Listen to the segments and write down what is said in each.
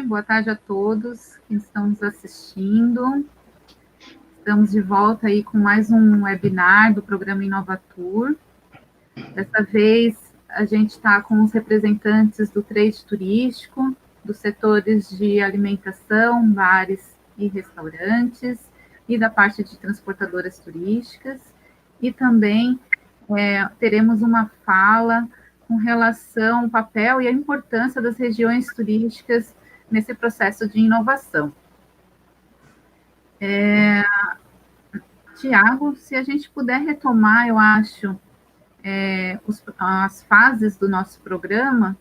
boa tarde a todos que estão nos assistindo. Estamos de volta aí com mais um webinar do programa Inovatur. Dessa vez, a gente está com os representantes do trade turístico, dos setores de alimentação, bares e restaurantes, e da parte de transportadoras turísticas, e também teremos uma fala com relação ao papel e a importância das regiões turísticas nesse processo de inovação. Tiago, se a gente puder retomar, eu acho, as fases do nosso programa,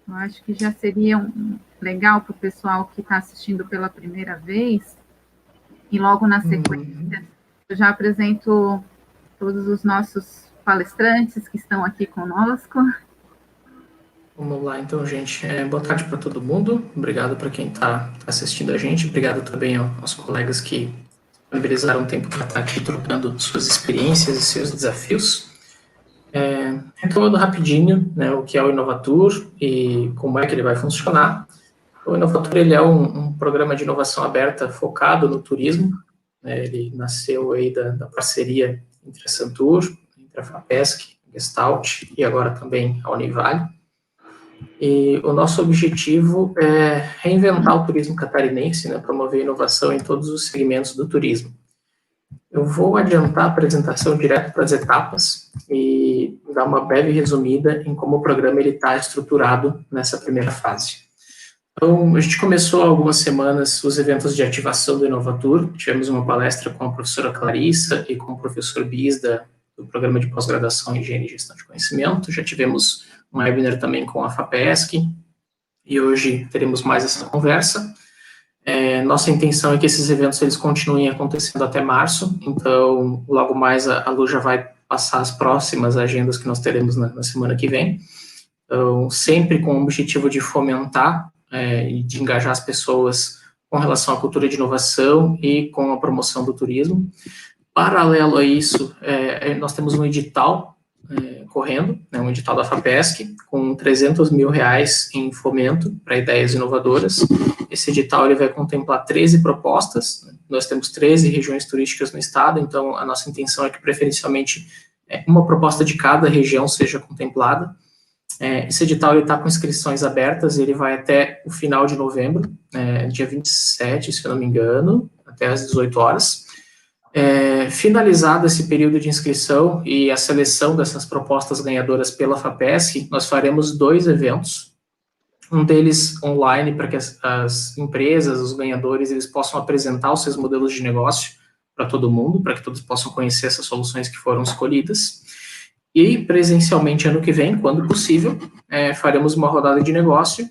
eu acho que já seria legal para o pessoal que está assistindo pela primeira vez, e logo na sequência, eu já apresento todos os nossos palestrantes que estão aqui conosco. Vamos lá, então, gente. Boa tarde para todo mundo. Obrigado para quem está assistindo a gente. Obrigado também aos colegas que disponibilizaram tempo para estar aqui trocando suas experiências e seus desafios. Retomando rapidinho, né, o que é o Inovatur e como é que ele vai funcionar. O Inovatur ele é um programa de inovação aberta focado no turismo. Ele nasceu aí da parceria entre a Santur, entre a FAPESC, Gestalt e agora também a Univale. E o nosso objetivo é reinventar o turismo catarinense, né, promover inovação em todos os segmentos do turismo. Eu vou adiantar a apresentação direto para as etapas e dar uma breve resumida em como o programa está estruturado nessa primeira fase. Então, a gente começou há algumas semanas os eventos de ativação do Inovatur. Tivemos uma palestra com a professora Clarissa e com o professor Bis do programa de pós-graduação em Higiene e Gestão de Conhecimento. Já tivemos um webinar também com a FAPESC e hoje teremos mais essa conversa. Nossa intenção é que esses eventos eles continuem acontecendo até março, então logo mais a Lu já vai passar as próximas agendas que nós teremos na semana que vem. Então, sempre com o objetivo de fomentar e de engajar as pessoas com relação à cultura de inovação e com a promoção do turismo. Paralelo a isso, nós temos um edital correndo, né, um edital da FAPESC, com R$300 mil em fomento para ideias inovadoras. Esse edital ele vai contemplar 13 propostas, né? Nós temos 13 regiões turísticas no estado, então a nossa intenção é que preferencialmente uma proposta de cada região seja contemplada. Esse edital está com inscrições abertas, ele vai até o final de novembro, dia 27, se eu não me engano, até às 18 horas. Finalizado esse período de inscrição e a seleção dessas propostas ganhadoras pela FAPESC, nós faremos 2 eventos, um deles online para que as empresas, os ganhadores, eles possam apresentar os seus modelos de negócio para todo mundo, para que todos possam conhecer essas soluções que foram escolhidas. E presencialmente ano que vem, quando possível, faremos uma rodada de negócio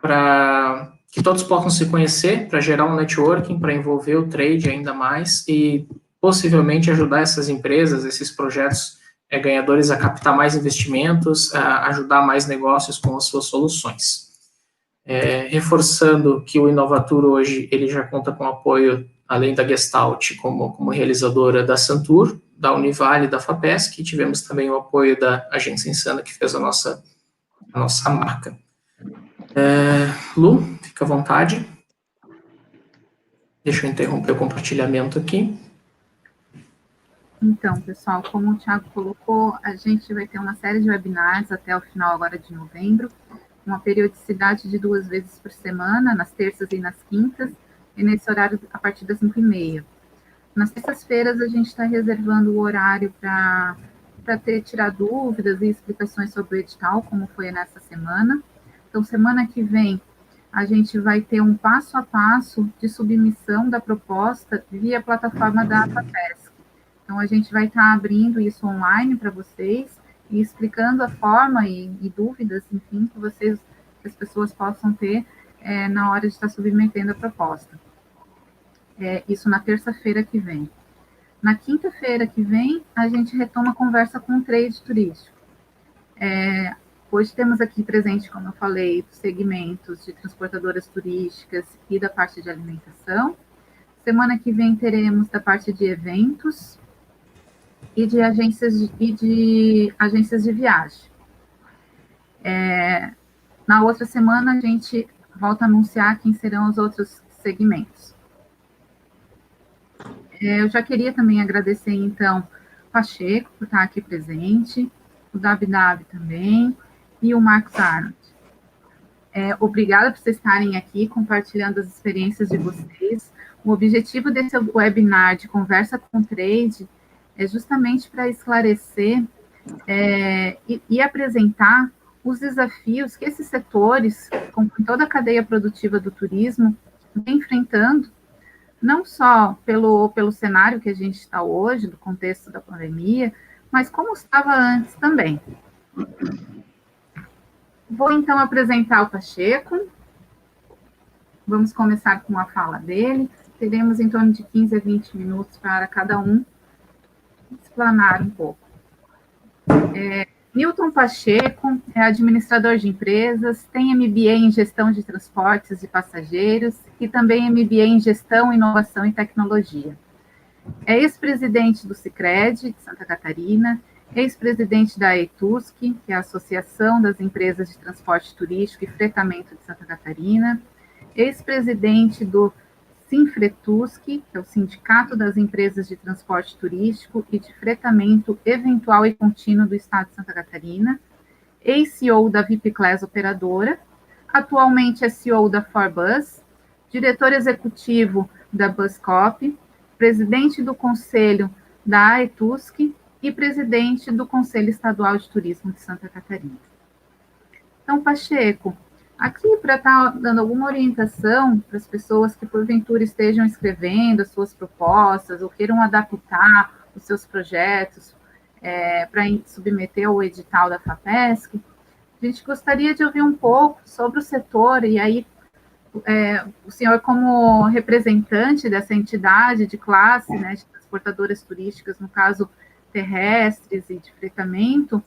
para que todos possam se conhecer, para gerar um networking, para envolver o trade ainda mais e possivelmente ajudar essas empresas, esses projetos ganhadores a captar mais investimentos, a ajudar mais negócios com as suas soluções. Reforçando que o Inovatur hoje ele já conta com apoio, além da Gestalt, como realizadora da Santur, da Univale e da FAPESC, e tivemos também o apoio da Agência Insana, que fez a nossa marca. Lu, fica à vontade. Deixa eu interromper o compartilhamento aqui. Então, pessoal, como o Thiago colocou, a gente vai ter uma série de webinars até o final agora de novembro, uma periodicidade de 2 vezes por semana, nas terças e nas quintas, e nesse horário a partir das 5h30. Nas terças-feiras a gente está reservando o horário para tirar dúvidas e explicações sobre o edital, como foi nessa semana. Então, semana que vem, a gente vai ter um passo a passo de submissão da proposta via plataforma da FAPESC. Então, a gente vai estar abrindo isso online para vocês e explicando a forma e dúvidas, enfim, que as pessoas possam ter na hora de estar submetendo a proposta. Isso na terça-feira que vem. Na quinta-feira que vem, a gente retoma a conversa com o trade turístico. Hoje temos aqui presente, como eu falei, os segmentos de transportadoras turísticas e da parte de alimentação. Semana que vem teremos da parte de eventos e de agências de viagem. na outra semana a gente volta a anunciar quem serão os outros segmentos. Eu já queria também agradecer, então, o Pacheco por estar aqui presente, o Dabdab também, e o Marcos Arnold. Obrigada por vocês estarem aqui compartilhando as experiências de vocês. O objetivo desse webinar de Conversa com Trade é justamente para esclarecer e apresentar os desafios que esses setores, com toda a cadeia produtiva do turismo, vem enfrentando, não só pelo cenário que a gente está hoje, do contexto da pandemia, mas como estava antes também. Vou, então, apresentar o Pacheco. Vamos começar com a fala dele. Teremos em torno de 15 a 20 minutos para cada um explanar um pouco. Newton Pacheco é administrador de empresas, tem MBA em Gestão de Transportes de Passageiros e também MBA em Gestão, Inovação e Tecnologia. É ex-presidente do Sicredi de Santa Catarina, ex-presidente da ETUSC, que é a Associação das Empresas de Transporte Turístico e Fretamento de Santa Catarina, ex-presidente do Sinfretusc, que é o Sindicato das Empresas de Transporte Turístico e de Fretamento Eventual e Contínuo do Estado de Santa Catarina, ex-CEO da VIP Class Operadora, atualmente é CEO da Forbus, diretor executivo da Buscop, presidente do Conselho da AETUSC e presidente do Conselho Estadual de Turismo de Santa Catarina. Então, Pacheco, aqui para estar dando alguma orientação para as pessoas que, porventura, estejam escrevendo as suas propostas ou queiram adaptar os seus projetos para submeter ao edital da FAPESC, a gente gostaria de ouvir um pouco sobre o setor, e aí o senhor, como representante dessa entidade de classe, né, de transportadoras turísticas, no caso terrestres e de fretamento,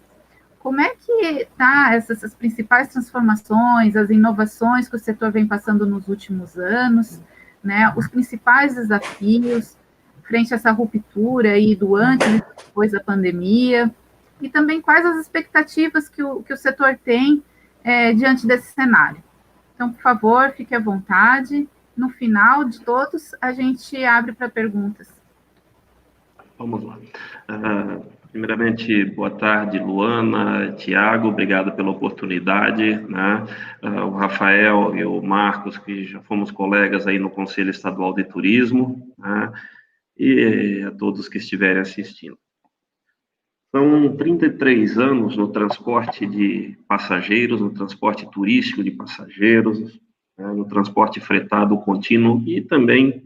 como é que está essas principais transformações, as inovações que o setor vem passando nos últimos anos, né, os principais desafios frente a essa ruptura aí do antes e depois da pandemia, e também quais as expectativas que o setor tem diante desse cenário. Então, por favor, fique à vontade. No final de todos, a gente abre para perguntas. Vamos lá. Primeiramente, boa tarde, Luana, Tiago, obrigado pela oportunidade, né? O Rafael e o Marcos, que já fomos colegas aí no Conselho Estadual de Turismo, né? E a todos que estiverem assistindo. São 33 anos no transporte de passageiros, no transporte turístico de passageiros, né? No transporte fretado contínuo e também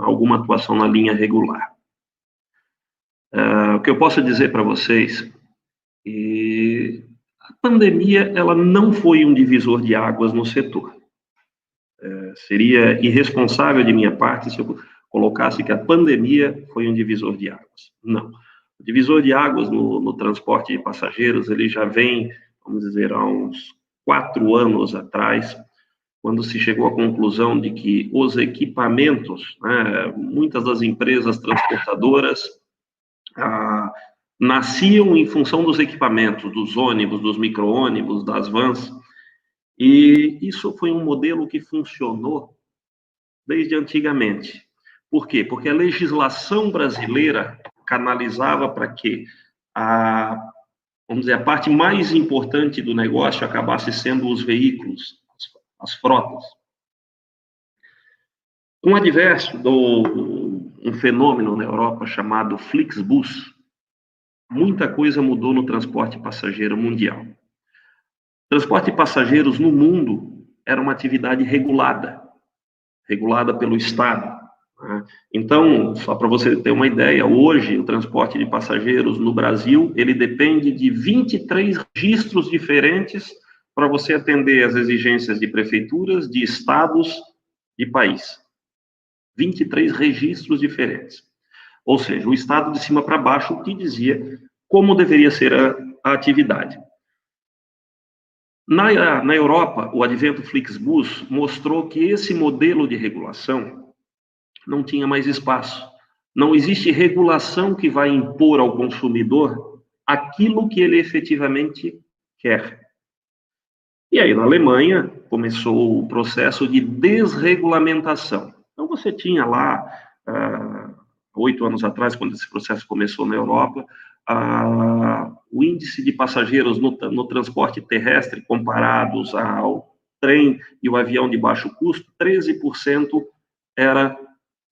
alguma atuação na linha regular. O que eu posso dizer para vocês, a pandemia ela não foi um divisor de águas no setor. Seria irresponsável de minha parte se eu colocasse que a pandemia foi um divisor de águas. Não. O divisor de águas no transporte de passageiros, ele já vem, vamos dizer, há uns 4 anos atrás, quando se chegou à conclusão de que os equipamentos, né, muitas das empresas transportadoras, nasciam em função dos equipamentos, dos ônibus, dos micro-ônibus, das vans, e isso foi um modelo que funcionou desde antigamente. Por quê? Porque a legislação brasileira canalizava para que vamos dizer, a parte mais importante do negócio acabasse sendo os veículos, as frotas. Com o adverso um fenômeno na Europa chamado Flixbus, muita coisa mudou no transporte passageiro mundial. Transporte de passageiros no mundo era uma atividade regulada pelo Estado. Né? Então, só para você ter uma ideia, hoje o transporte de passageiros no Brasil, ele depende de 23 registros diferentes para você atender às exigências de prefeituras, de estados e país. 23 registros diferentes. Ou seja, o Estado de cima para baixo que dizia como deveria ser a atividade. Na Europa, o advento Flixbus mostrou que esse modelo de regulação não tinha mais espaço. Não existe regulação que vai impor ao consumidor aquilo que ele efetivamente quer. E aí, na Alemanha, começou o processo de desregulamentação. Então, você tinha lá, 8 anos atrás, quando esse processo começou na Europa, o índice de passageiros no transporte terrestre comparados ao trem e o avião de baixo custo, 13% era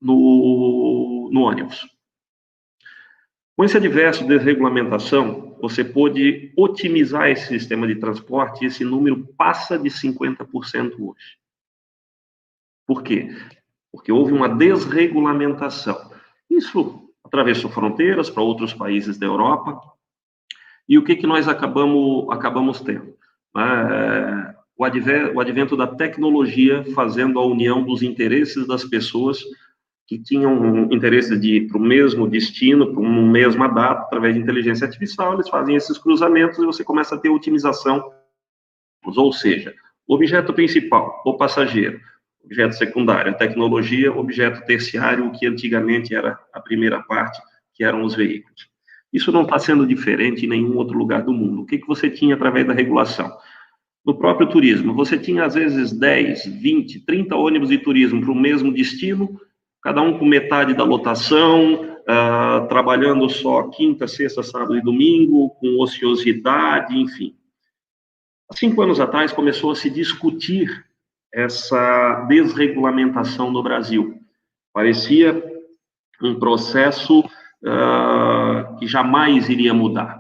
no ônibus. Com esse adverso de desregulamentação, você pôde otimizar esse sistema de transporte e esse número passa de 50% hoje. Por quê? Porque houve uma desregulamentação. Isso atravessou fronteiras para outros países da Europa. E o que nós acabamos tendo? O advento da tecnologia fazendo a união dos interesses das pessoas que tinham interesse de ir para o mesmo destino, para uma mesma data, através de inteligência artificial, eles fazem esses cruzamentos e você começa a ter otimização. Ou seja, o objeto principal, o passageiro, objeto secundário, a tecnologia, objeto terciário, o que antigamente era a primeira parte, que eram os veículos. Isso não está sendo diferente em nenhum outro lugar do mundo. O que você tinha através da regulação? No próprio turismo, você tinha às vezes 10, 20, 30 ônibus de turismo para o mesmo destino, cada um com metade da lotação, trabalhando só quinta, sexta, sábado e domingo, com ociosidade, enfim. Há 5 anos atrás começou a se discutir essa desregulamentação no Brasil. Parecia um processo que jamais iria mudar.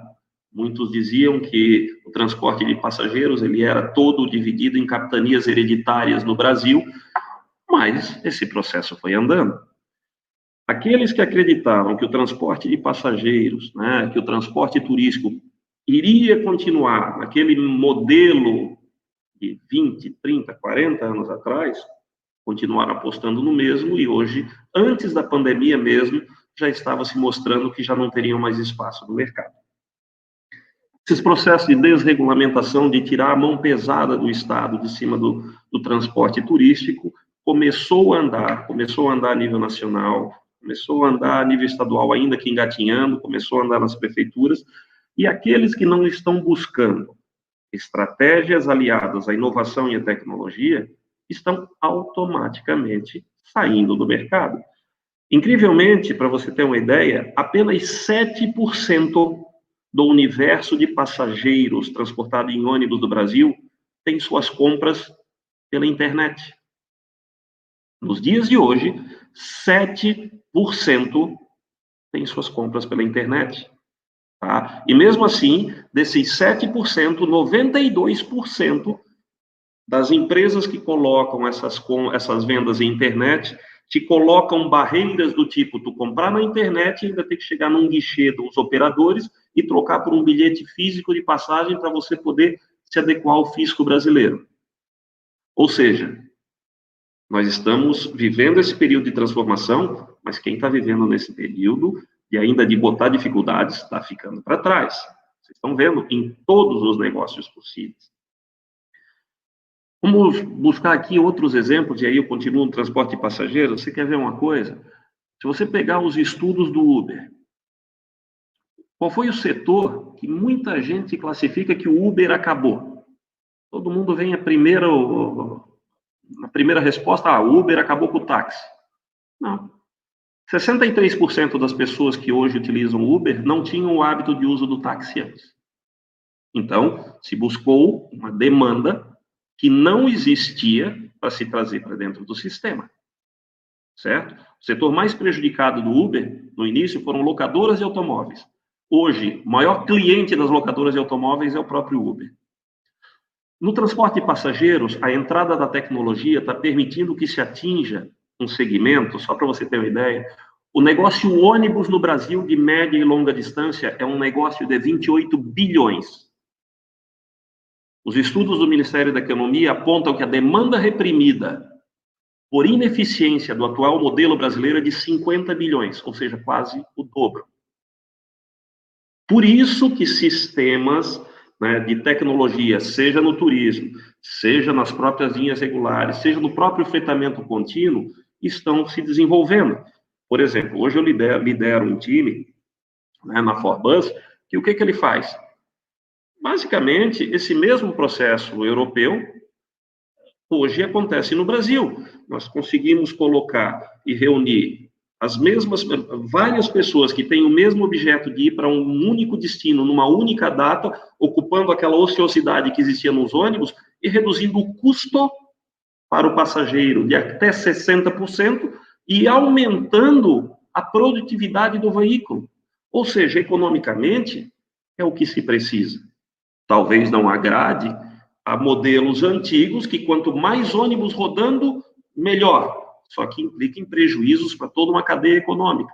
Muitos diziam que o transporte de passageiros ele era todo dividido em capitanias hereditárias no Brasil, mas esse processo foi andando. Aqueles que acreditavam que o transporte de passageiros, que o transporte turístico iria continuar naquele modelo de 20, 30, 40 anos atrás, continuaram apostando no mesmo e hoje, antes da pandemia mesmo, já estava se mostrando que já não teriam mais espaço no mercado. Esses processos de desregulamentação, de tirar a mão pesada do Estado de cima do transporte turístico, começou a andar a nível nacional, começou a andar a nível estadual, ainda que engatinhando, começou a andar nas prefeituras, e aqueles que não estão buscando estratégias aliadas à inovação e à tecnologia, estão automaticamente saindo do mercado. Incrivelmente, para você ter uma ideia, apenas 7% do universo de passageiros transportados em ônibus do Brasil tem suas compras pela internet. Nos dias de hoje, 7% tem suas compras pela internet. Tá? E mesmo assim, desses 7%, 92% das empresas que colocam essas vendas em internet te colocam barreiras do tipo, tu comprar na internet e ainda tem que chegar num guichê dos operadores e trocar por um bilhete físico de passagem para você poder se adequar ao fisco brasileiro. Ou seja, nós estamos vivendo esse período de transformação, mas quem está vivendo nesse período e ainda de botar dificuldades está ficando para trás. Vocês estão vendo em todos os negócios possíveis. Vamos buscar aqui outros exemplos, e aí eu continuo no transporte de passageiros. Você quer ver uma coisa? Se você pegar os estudos do Uber, qual foi o setor que muita gente classifica que o Uber acabou? Todo mundo vem a primeira resposta, o Uber acabou com o táxi. Não. 63% das pessoas que hoje utilizam o Uber não tinham o hábito de uso do táxi antes. Então, se buscou uma demanda que não existia para se trazer para dentro do sistema. Certo? O setor mais prejudicado do Uber, no início, foram locadoras de automóveis. Hoje, o maior cliente das locadoras de automóveis é o próprio Uber. No transporte de passageiros, a entrada da tecnologia está permitindo que se atinja um segmento, só para você ter uma ideia, o negócio ônibus no Brasil de média e longa distância é um negócio de 28 bilhões. Os estudos do Ministério da Economia apontam que a demanda reprimida por ineficiência do atual modelo brasileiro é de 50 bilhões, ou seja, quase o dobro. Por isso que sistemas de tecnologia, seja no turismo, seja nas próprias linhas regulares, seja no próprio fretamento contínuo, estão se desenvolvendo. Por exemplo, hoje eu lidero um time na Forbus, que o que ele faz? Basicamente, esse mesmo processo europeu hoje acontece no Brasil. Nós conseguimos colocar e reunir várias pessoas que têm o mesmo objeto de ir para um único destino, numa única data, ocupando aquela ociosidade que existia nos ônibus e reduzindo o custo para o passageiro de até 60% e aumentando a produtividade do veículo. Ou seja, economicamente, é o que se precisa. Talvez não agrade a modelos antigos, que quanto mais ônibus rodando, melhor. Só que implica em prejuízos para toda uma cadeia econômica.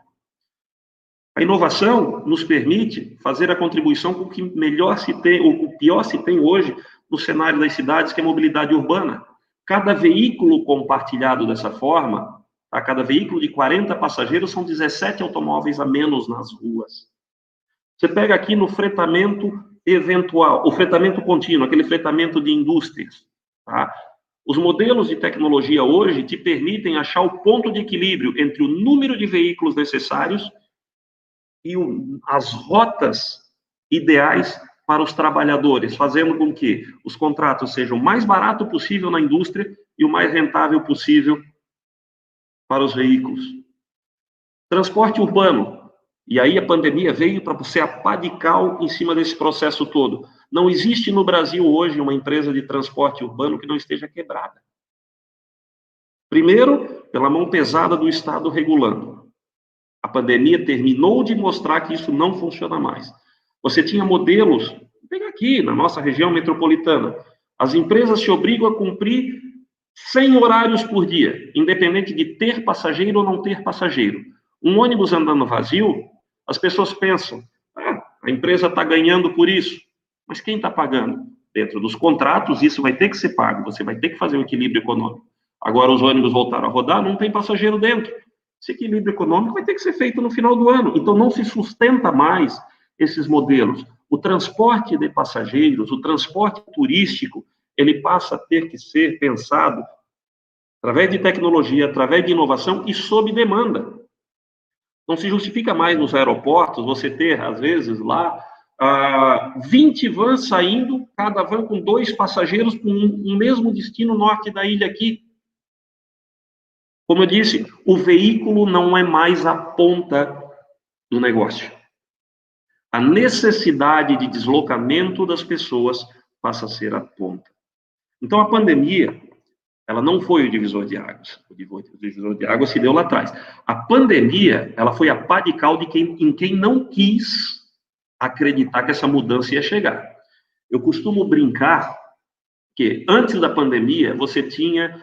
A inovação nos permite fazer a contribuição com o que melhor se tem, ou o pior se tem hoje no cenário das cidades, que é a mobilidade urbana. Cada veículo compartilhado dessa forma, a cada veículo de 40 passageiros, são 17 automóveis a menos nas ruas. Você pega aqui no fretamento eventual, o fretamento contínuo, aquele fretamento de indústrias, tá? Os modelos de tecnologia hoje te permitem achar o ponto de equilíbrio entre o número de veículos necessários e as rotas ideais para os trabalhadores, fazendo com que os contratos sejam o mais barato possível na indústria e o mais rentável possível para os veículos. Transporte urbano. E aí a pandemia veio para ser a pá de cal em cima desse processo todo. Não existe no Brasil hoje uma empresa de transporte urbano que não esteja quebrada. Primeiro, pela mão pesada do Estado regulando. A pandemia terminou de mostrar que isso não funciona mais. Você tinha modelos, pega aqui, na nossa região metropolitana, as empresas se obrigam a cumprir 100 horários por dia, independente de ter passageiro ou não ter passageiro. Um ônibus andando vazio, as pessoas pensam, a empresa está ganhando por isso. Mas quem está pagando? Dentro dos contratos, isso vai ter que ser pago, você vai ter que fazer um equilíbrio econômico. Agora os ônibus voltaram a rodar, não tem passageiro dentro. Esse equilíbrio econômico vai ter que ser feito no final do ano. Então não se sustenta mais esses modelos. O transporte de passageiros, o transporte turístico, ele passa a ter que ser pensado através de tecnologia, através de inovação e sob demanda. Não se justifica mais nos aeroportos você ter, às vezes, lá 20 vans saindo, cada van com 2 passageiros com um mesmo destino norte da ilha aqui. Como eu disse, o veículo não é mais a ponta do negócio. A necessidade de deslocamento das pessoas passa a ser a ponta. Então, a pandemia, ela não foi o divisor de águas. O divisor de águas se deu lá atrás. A pandemia, ela foi a pá de cal em quem não quis acreditar que essa mudança ia chegar. Eu costumo brincar que, antes da pandemia, você tinha,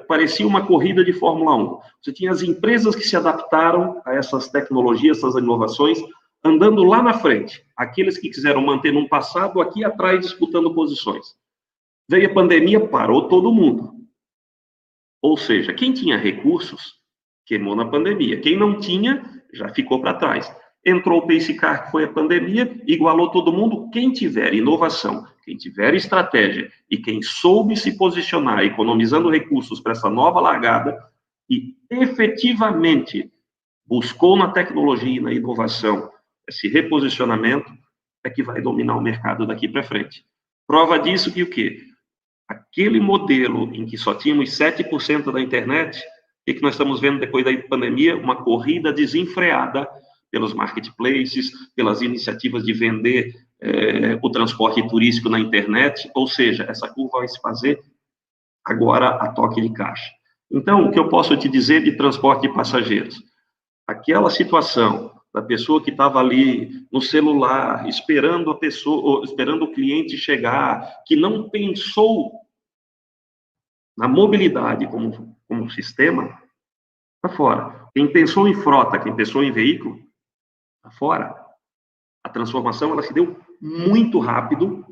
parecia uma corrida de Fórmula 1. Você tinha as empresas que se adaptaram a essas tecnologias, essas inovações, andando lá na frente. Aqueles que quiseram manter no passado, aqui atrás, disputando posições. Veio a pandemia, parou todo mundo. Ou seja, quem tinha recursos, queimou na pandemia. Quem não tinha, já ficou para trás. Entrou o Pace Car, que foi a pandemia, igualou todo mundo. Quem tiver inovação, quem tiver estratégia e quem soube se posicionar, economizando recursos para essa nova largada e efetivamente buscou na tecnologia e na inovação esse reposicionamento, é que vai dominar o mercado daqui para frente. Prova disso que o quê? Aquele modelo em que só tínhamos 7% da internet, o que nós estamos vendo depois da pandemia? Uma corrida desenfreada pelos marketplaces, pelas iniciativas de vender o transporte turístico na internet, ou seja, essa curva vai se fazer agora a toque de caixa. Então, o que eu posso te dizer de transporte de passageiros? Aquela situação da pessoa que estava ali no celular, esperando o cliente chegar, que não pensou na mobilidade como sistema, está fora. Quem pensou em frota, quem pensou em veículo, está fora. A transformação ela se deu muito rápido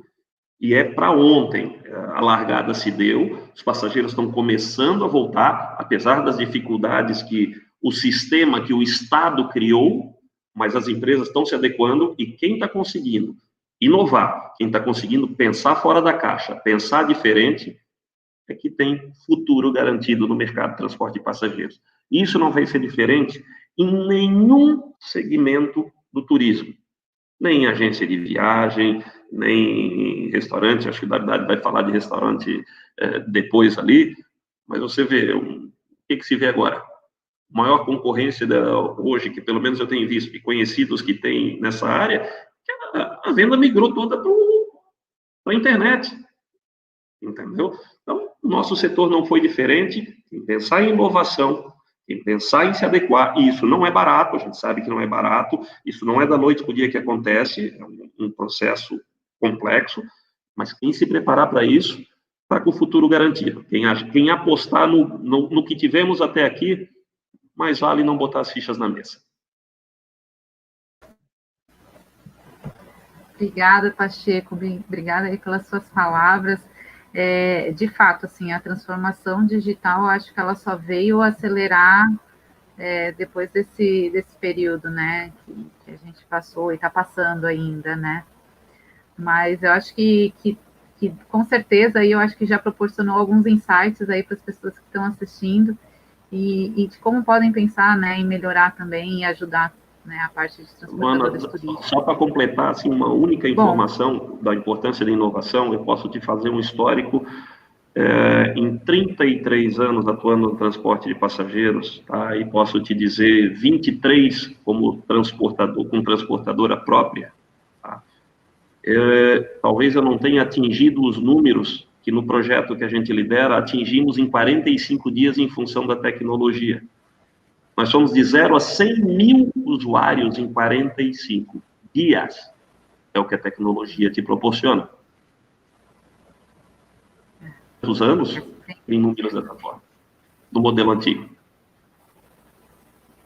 e é para ontem. A largada se deu, os passageiros estão começando a voltar, apesar das dificuldades que o sistema, que o Estado criou, mas as empresas estão se adequando e quem está conseguindo inovar, quem está conseguindo pensar fora da caixa, pensar diferente, é que tem futuro garantido no mercado de transporte de passageiros. Isso não vai ser diferente em nenhum segmento do turismo. Nem em agência de viagem, nem restaurante. Acho que o Davidade vai falar de restaurante depois ali, mas você vê, o que se vê agora? Maior concorrência hoje, que pelo menos eu tenho visto, e conhecidos que tem nessa área, que a venda migrou toda para a internet, entendeu? Então, o nosso setor não foi diferente. Em pensar em inovação, em pensar em se adequar, e isso não é barato, a gente sabe que não é barato, isso não é da noite para o dia que acontece, é um processo complexo, mas quem se preparar para isso, está com o futuro garantido. Quem apostar no que tivemos até aqui, mais vale não botar as fichas na mesa. Obrigada, Pacheco, obrigada aí pelas suas palavras. De fato, assim, a transformação digital, eu acho que ela só veio acelerar depois desse período, né, que a gente passou e está passando ainda, né, mas eu acho que com certeza aí eu acho que já proporcionou alguns insights aí para as pessoas que estão assistindo e de como podem pensar, né, em melhorar também e ajudar, né, a parte de transportadores turísticos. Só para completar, assim, uma única informação da importância da inovação, eu posso te fazer um histórico. Em 33 anos atuando no transporte de passageiros, tá, e posso te dizer 23 como transportador, com transportadora própria, tá, talvez eu não tenha atingido os números que no projeto que a gente lidera atingimos em 45 dias em função da tecnologia. Nós somos de 0 a 100 mil usuários em 45 dias. É o que a tecnologia te proporciona. Quantos anos em números dessa forma? Do modelo antigo.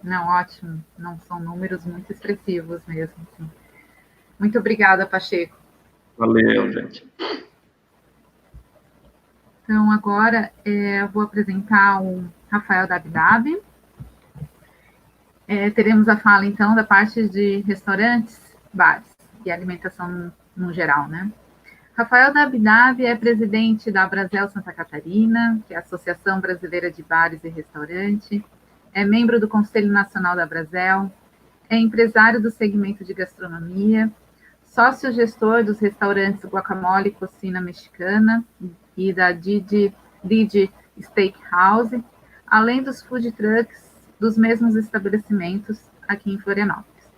Não, ótimo. Não são números muito expressivos mesmo. Sim. Muito obrigada, Pacheco. Valeu, gente. Então, agora eu vou apresentar o Rafael Dabdab. Teremos a fala, então, da parte de restaurantes, bares e alimentação no geral, né? Rafael Dabdab é presidente da Brasel Santa Catarina, que é a Associação Brasileira de Bares e Restaurantes, é membro do Conselho Nacional da Brasel, é empresário do segmento de gastronomia, sócio-gestor dos restaurantes Guacamole Cocina Mexicana e da Didi Steakhouse, além dos food trucks dos mesmos estabelecimentos aqui em Florianópolis.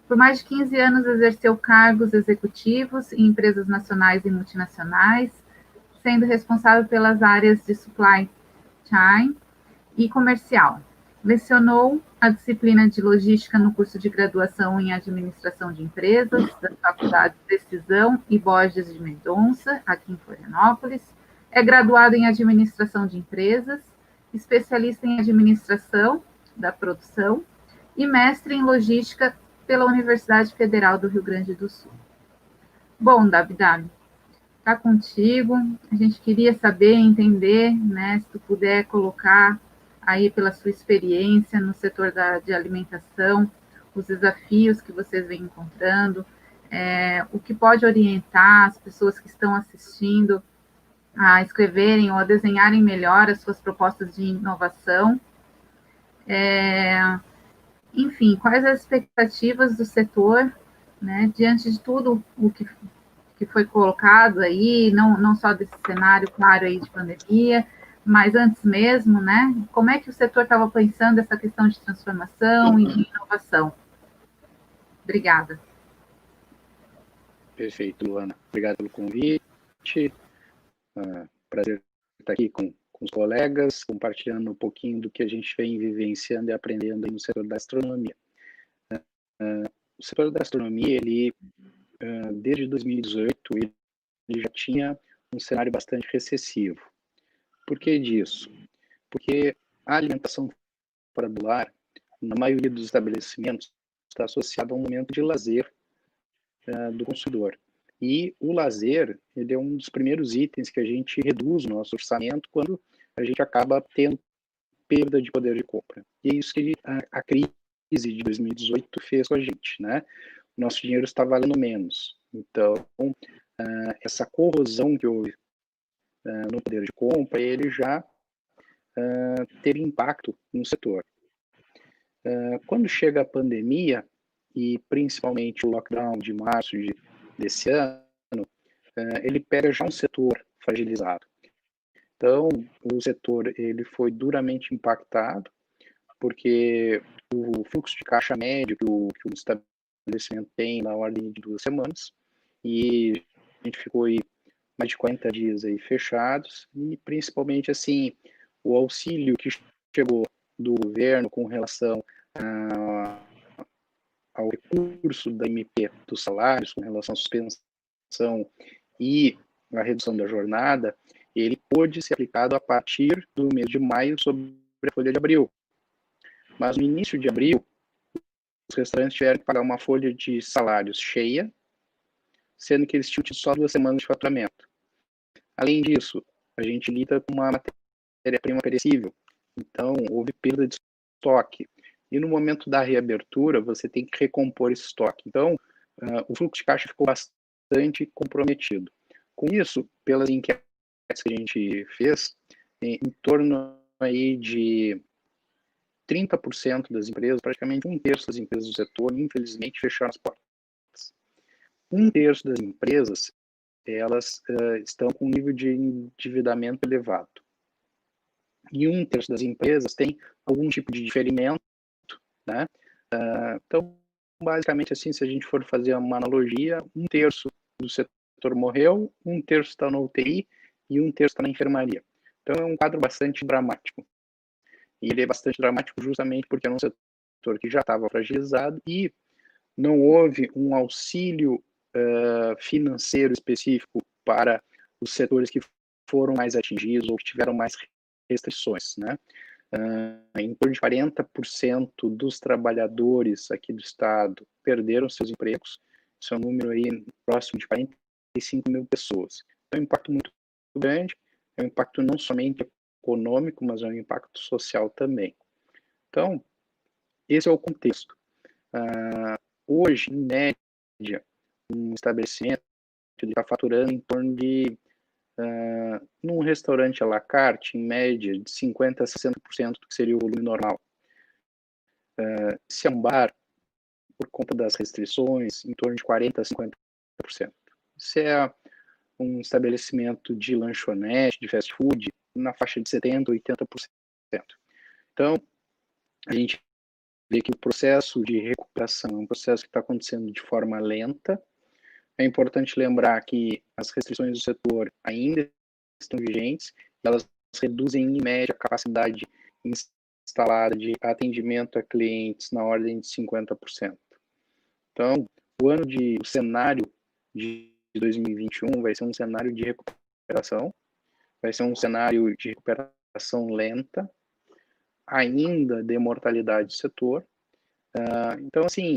Por mais de 15 anos exerceu cargos executivos em empresas nacionais e multinacionais, sendo responsável pelas áreas de supply chain e comercial. Lecionou a disciplina de logística no curso de graduação em administração de empresas das faculdades Decisão e Borges de Mendonça, aqui em Florianópolis. É graduado em administração de empresas, especialista em administração da produção e mestre em logística pela Universidade Federal do Rio Grande do Sul. Bom, Dabdab, está contigo. A gente queria saber, entender, né, se tu puder colocar aí pela sua experiência no setor de alimentação, os desafios que vocês vêm encontrando, o que pode orientar as pessoas que estão assistindo a escreverem ou a desenharem melhor as suas propostas de inovação. Enfim, quais as expectativas do setor, né, diante de tudo o que foi colocado aí, não só desse cenário, claro, aí de pandemia, mas antes mesmo, né, como é que o setor estava pensando essa questão de transformação e de inovação? Obrigada. Perfeito, Luana. Obrigado pelo convite. Prazer estar aqui com os colegas, compartilhando um pouquinho do que a gente vem vivenciando e aprendendo aí no setor da gastronomia. O setor da gastronomia, ele, desde 2018, ele já tinha um cenário bastante recessivo. Por que disso? Porque a alimentação fora do lar, na maioria dos estabelecimentos, está associada a um momento de lazer do consumidor. E o lazer, ele é um dos primeiros itens que a gente reduz no nosso orçamento quando a gente acaba tendo perda de poder de compra. E é isso que a crise de 2018 fez com a gente, né? O nosso dinheiro está valendo menos. Então, essa corrosão que houve no poder de compra, ele já teve impacto no setor. Quando chega a pandemia, e principalmente o lockdown de março desse ano, ele pega já um setor fragilizado. Então, o setor ele foi duramente impactado, porque o fluxo de caixa médio que o estabelecimento tem na ordem de 2 semanas, e a gente ficou aí mais de 40 dias aí fechados, e principalmente assim, o auxílio que chegou do governo com relação ao recurso da MP dos salários, com relação à suspensão e a redução da jornada, ele pôde ser aplicado a partir do mês de maio sobre a folha de abril. Mas no início de abril, os restaurantes tiveram que pagar uma folha de salários cheia, sendo que eles tinham tido só 2 semanas de faturamento. Além disso, a gente lida com uma matéria-prima perecível, então houve perda de estoque. E no momento da reabertura, você tem que recompor esse estoque. Então, o fluxo de caixa ficou bastante comprometido. Com isso, pelas enquetes que a gente fez, em torno aí de 30% das empresas, praticamente 1/3 das empresas do setor, infelizmente, fecharam as portas. 1/3 das empresas, elas estão com um nível de endividamento elevado. E 1/3 das empresas tem algum tipo de diferimento, né? Então, basicamente, assim, se a gente for fazer uma analogia, 1/3 do setor morreu, 1/3 está na UTI e 1/3 está na enfermaria. Então, é um quadro bastante dramático. E ele é bastante dramático justamente porque é um setor que já estava fragilizado e não houve um auxílio financeiro específico para os setores que foram mais atingidos ou que tiveram mais restrições, né? Em torno de 40% dos trabalhadores aqui do estado perderam seus empregos. Isso é um número aí próximo de 45 mil pessoas. É um impacto muito grande, é um impacto não somente econômico, mas é um impacto social também. Então, esse é o contexto. Hoje, em média, um estabelecimento está faturando em torno de, num restaurante à la carte, em média, de 50% a 60% do que seria o volume normal. Se é um bar, por conta das restrições, em torno de 40% a 50%. Se é um estabelecimento de lanchonete, de fast food, na faixa de 70% a 80%. Então, a gente vê que o processo de recuperação é um processo que está acontecendo de forma lenta. É importante lembrar que as restrições do setor ainda estão vigentes, elas reduzem, em média, a capacidade instalada de atendimento a clientes na ordem de 50%. Então, o cenário de 2021 vai ser um cenário de recuperação, vai ser um cenário de recuperação lenta, ainda de mortalidade do setor. Então, assim,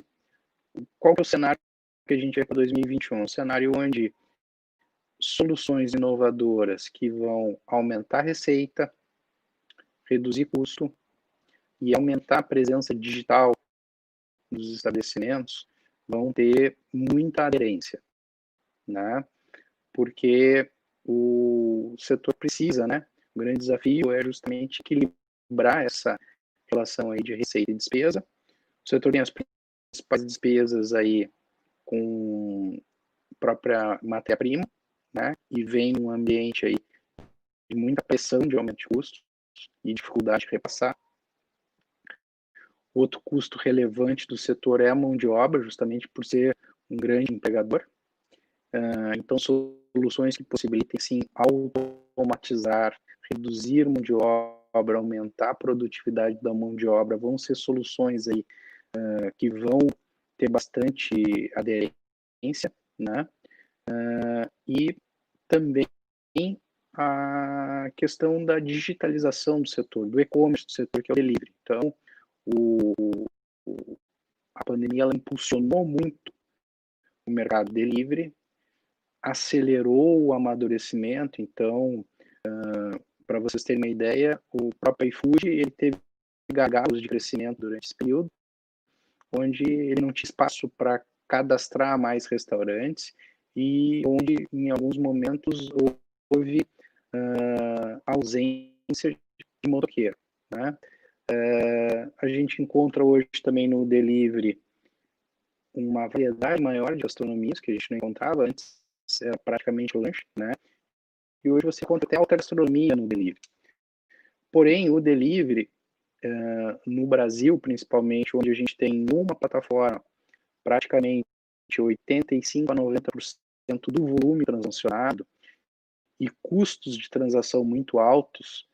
qual que é o cenário que a gente vai para 2021? Um cenário onde soluções inovadoras que vão aumentar a receita, reduzir custo e aumentar a presença digital dos estabelecimentos vão ter muita aderência, né? Porque o setor precisa, né? O grande desafio é justamente equilibrar essa relação aí de receita e despesa. O setor tem as principais despesas aí com própria matéria-prima, né? E vem um ambiente aí de muita pressão de aumento de custos e dificuldade de repassar. Outro custo relevante do setor é a mão de obra, justamente por ser um grande empregador. Então, soluções que possibilitem, sim, automatizar, reduzir mão de obra, aumentar a produtividade da mão de obra, vão ser soluções aí que vão ter bastante aderência, né? E também a questão da digitalização do setor, do e-commerce do setor, que é o delivery. Então, a pandemia ela impulsionou muito o mercado delivery, acelerou o amadurecimento. Então, para vocês terem uma ideia, o próprio iFood ele teve gargalos de crescimento durante esse período, onde ele não tinha espaço para cadastrar mais restaurantes e onde, em alguns momentos, houve ausência de motoqueiro, né? A gente encontra hoje também no delivery uma variedade maior de gastronomias que a gente não encontrava antes. era praticamente lanche, né? E hoje você encontra até alta gastronomia no delivery. Porém, o delivery, no Brasil, principalmente, onde a gente tem uma plataforma praticamente 85 a 90% do volume transacionado e custos de transação muito altos,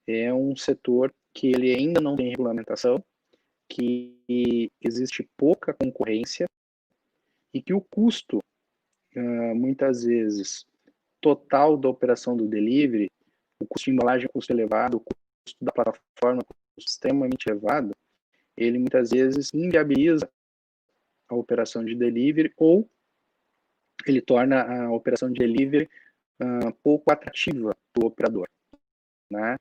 é um setor que ele ainda não tem regulamentação, que existe pouca concorrência e que o custo, muitas vezes, total da operação do delivery, o custo de embalagem é custo elevado, o custo da plataforma é custo extremamente elevado, ele muitas vezes inviabiliza a operação de delivery ou ele torna a operação de delivery pouco atrativa para o operador, né?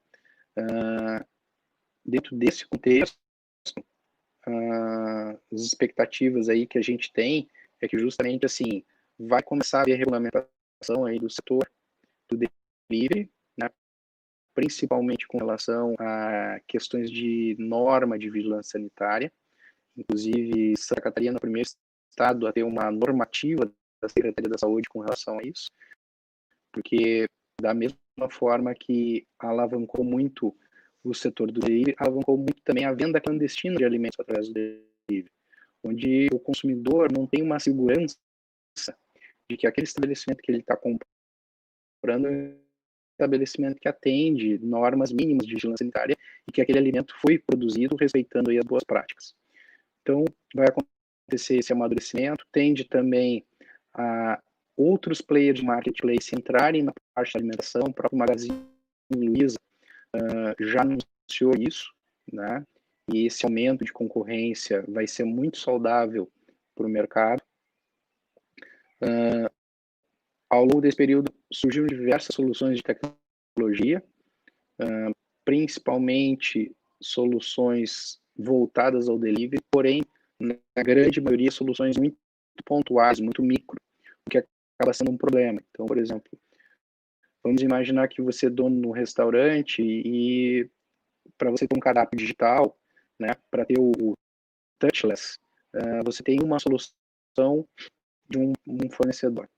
Dentro desse contexto, as expectativas aí que a gente tem é que justamente assim vai começar a haver regulamentação aí do setor do delivery, né? Principalmente com relação a questões de norma de vigilância sanitária. Inclusive, Santa Catarina é o primeiro estado a ter uma normativa da Secretaria da Saúde com relação a isso, porque da mesma forma que alavancou muito o setor do delivery, alavancou muito também a venda clandestina de alimentos através do delivery, onde o consumidor não tem uma segurança de que aquele estabelecimento que ele está comprando é um estabelecimento que atende normas mínimas de vigilância sanitária e que aquele alimento foi produzido respeitando aí as boas práticas. Então, vai acontecer esse amadurecimento, tende também a outros players de marketplace entrarem na parte da alimentação, o próprio Magazine Luiza já anunciou isso, né? E esse aumento de concorrência vai ser muito saudável para o mercado. Ao longo desse período, surgiram diversas soluções de tecnologia, principalmente soluções voltadas ao delivery, porém, na grande maioria, soluções muito pontuais, muito micro, o que acaba sendo um problema. Então, por exemplo, vamos imaginar que você é dono de um restaurante e para você ter um cardápio digital, né, para ter o touchless, você tem uma solução de um fornecedor.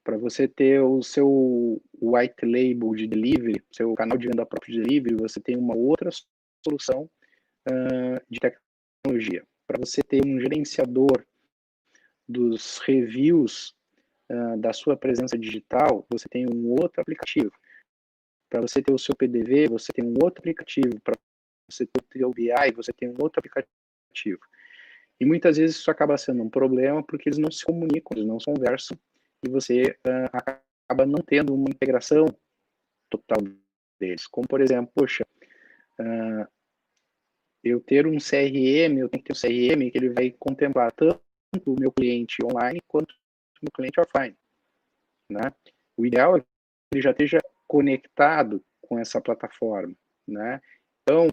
Para você ter o seu white label de delivery, seu canal de venda próprio de delivery, você tem uma outra solução de tecnologia. Para você ter um gerenciador dos reviews da sua presença digital, você tem um outro aplicativo. Para você ter o seu PDV, você tem um outro aplicativo. Para você ter o BI, você tem um outro aplicativo. E muitas vezes isso acaba sendo um problema porque eles não se comunicam, eles não se conversam, e você acaba não tendo uma integração total deles. Como, por exemplo, poxa, eu ter um CRM, eu tenho que ter um CRM que ele vai contemplar tanto o meu cliente online quanto o meu cliente offline, né? O ideal é que ele já esteja conectado com essa plataforma, né? Então,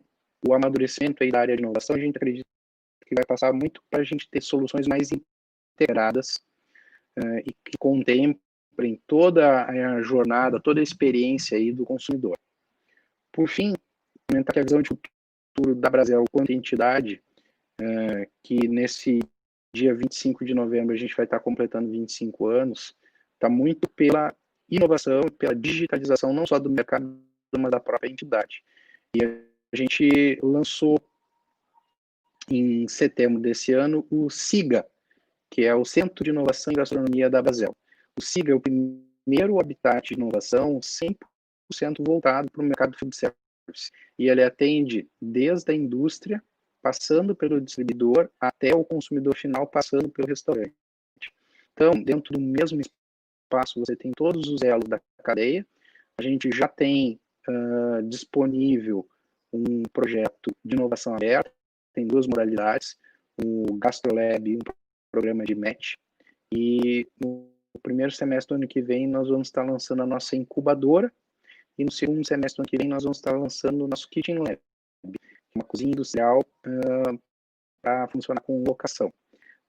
o amadurecimento aí da área de inovação, a gente acredita que vai passar muito para a gente ter soluções mais integradas e que contemplem toda a jornada, toda a experiência aí do consumidor. Por fim, comentar que a visão de futuro da Brasel quanto entidade, que nesse dia 25 de novembro a gente vai estar completando 25 anos, está muito pela inovação, pela digitalização, não só do mercado, mas da própria entidade. E a gente lançou em setembro desse ano o SIGA, que é o Centro de Inovação e Gastronomia da Brasel. O SIGA é o primeiro habitat de inovação 100% voltado para o mercado de food service. E ele atende desde a indústria, passando pelo distribuidor, até o consumidor final, passando pelo restaurante. Então, dentro do mesmo espaço, você tem todos os elos da cadeia. A gente já tem disponível um projeto de inovação aberta, tem duas modalidades, o GastroLab e um programa de match. E no primeiro semestre do ano que vem, nós vamos estar lançando a nossa incubadora, e no segundo semestre do ano que vem, nós vamos estar lançando o nosso Kitchen Lab, uma cozinha industrial para funcionar com locação.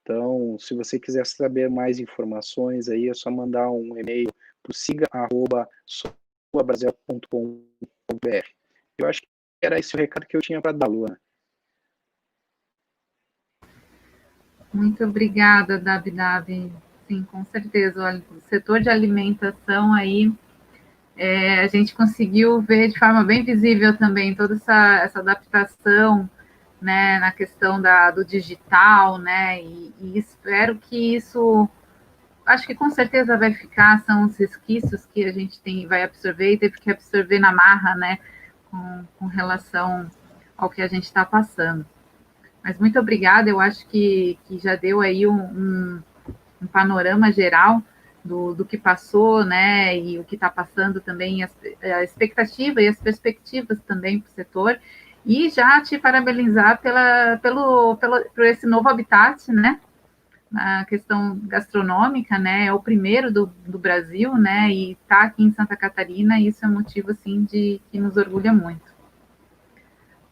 Então, se você quiser saber mais informações, aí é só mandar um e-mail para o siga@soabrasel.com.br. Eu acho que era esse o recado que eu tinha para dar, Luana. Muito obrigada, Davi. Sim, com certeza. O setor de alimentação aí, a gente conseguiu ver de forma bem visível também toda essa adaptação, né, na questão do digital, né, e espero que isso, acho que com certeza vai ficar, são os resquícios que a gente vai absorver e teve que absorver na marra, né, com relação ao que a gente está passando. Mas muito obrigada, eu acho que já deu aí um panorama geral do que passou, né, e o que está passando também, a expectativa e as perspectivas também para o setor, e já te parabenizar por esse novo habitat, né, na questão gastronômica, né, é o primeiro do Brasil, né, e está aqui em Santa Catarina, e isso é motivo, assim, que nos orgulha muito.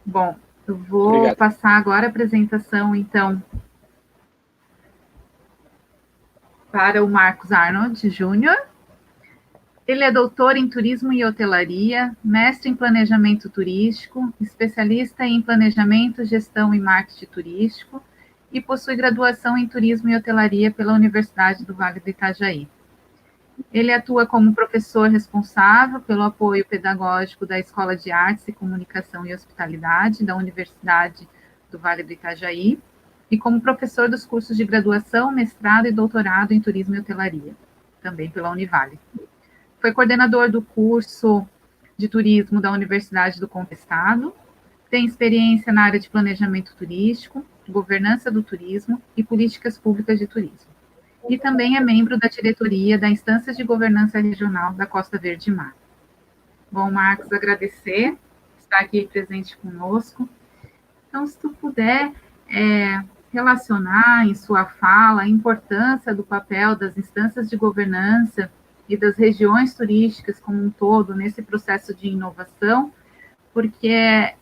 Bom, eu vou passar agora a apresentação, então, para o Marcos Arnold Júnior. Ele é doutor em turismo e hotelaria, mestre em planejamento turístico, especialista em planejamento, gestão e marketing turístico e possui graduação em turismo e hotelaria pela Universidade do Vale do Itajaí. Ele atua como professor responsável pelo apoio pedagógico da Escola de Artes e Comunicação e Hospitalidade da Universidade do Vale do Itajaí e como professor dos cursos de graduação, mestrado e doutorado em turismo e hotelaria, também pela Univale. Foi coordenador do curso de turismo da Universidade do Contestado, tem experiência na área de planejamento turístico, governança do turismo e políticas públicas de turismo. E também é membro da diretoria da Instância de Governança Regional da Costa Verde e Mar. Bom, Marcos, agradecer estar aqui presente conosco. Então, se tu puder relacionar em sua fala a importância do papel das instâncias de governança e das regiões turísticas como um todo nesse processo de inovação, porque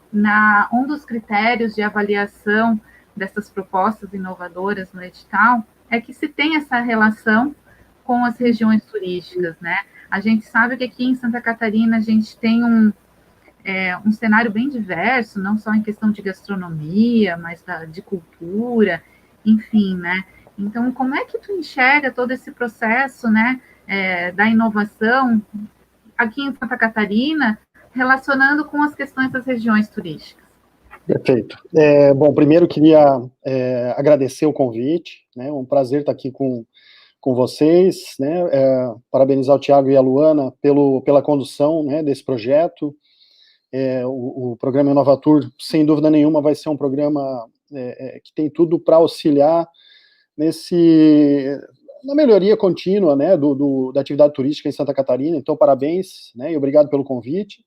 um dos critérios de avaliação dessas propostas inovadoras no edital é que se tem essa relação com as regiões turísticas, né? A gente sabe que aqui em Santa Catarina a gente tem um cenário bem diverso, não só em questão de gastronomia, mas de cultura, enfim, né? Então, como é que tu enxerga todo esse processo, né, da inovação aqui em Santa Catarina, relacionando com as questões das regiões turísticas? Perfeito. Bom, primeiro queria agradecer o convite, né, um prazer estar aqui com vocês, né, parabenizar o Thiago e a Luana pela condução, né, desse projeto. O programa Inovatur, sem dúvida nenhuma, vai ser um programa que tem tudo para auxiliar na melhoria contínua, né, da atividade turística em Santa Catarina. Então, parabéns, né, e obrigado pelo convite.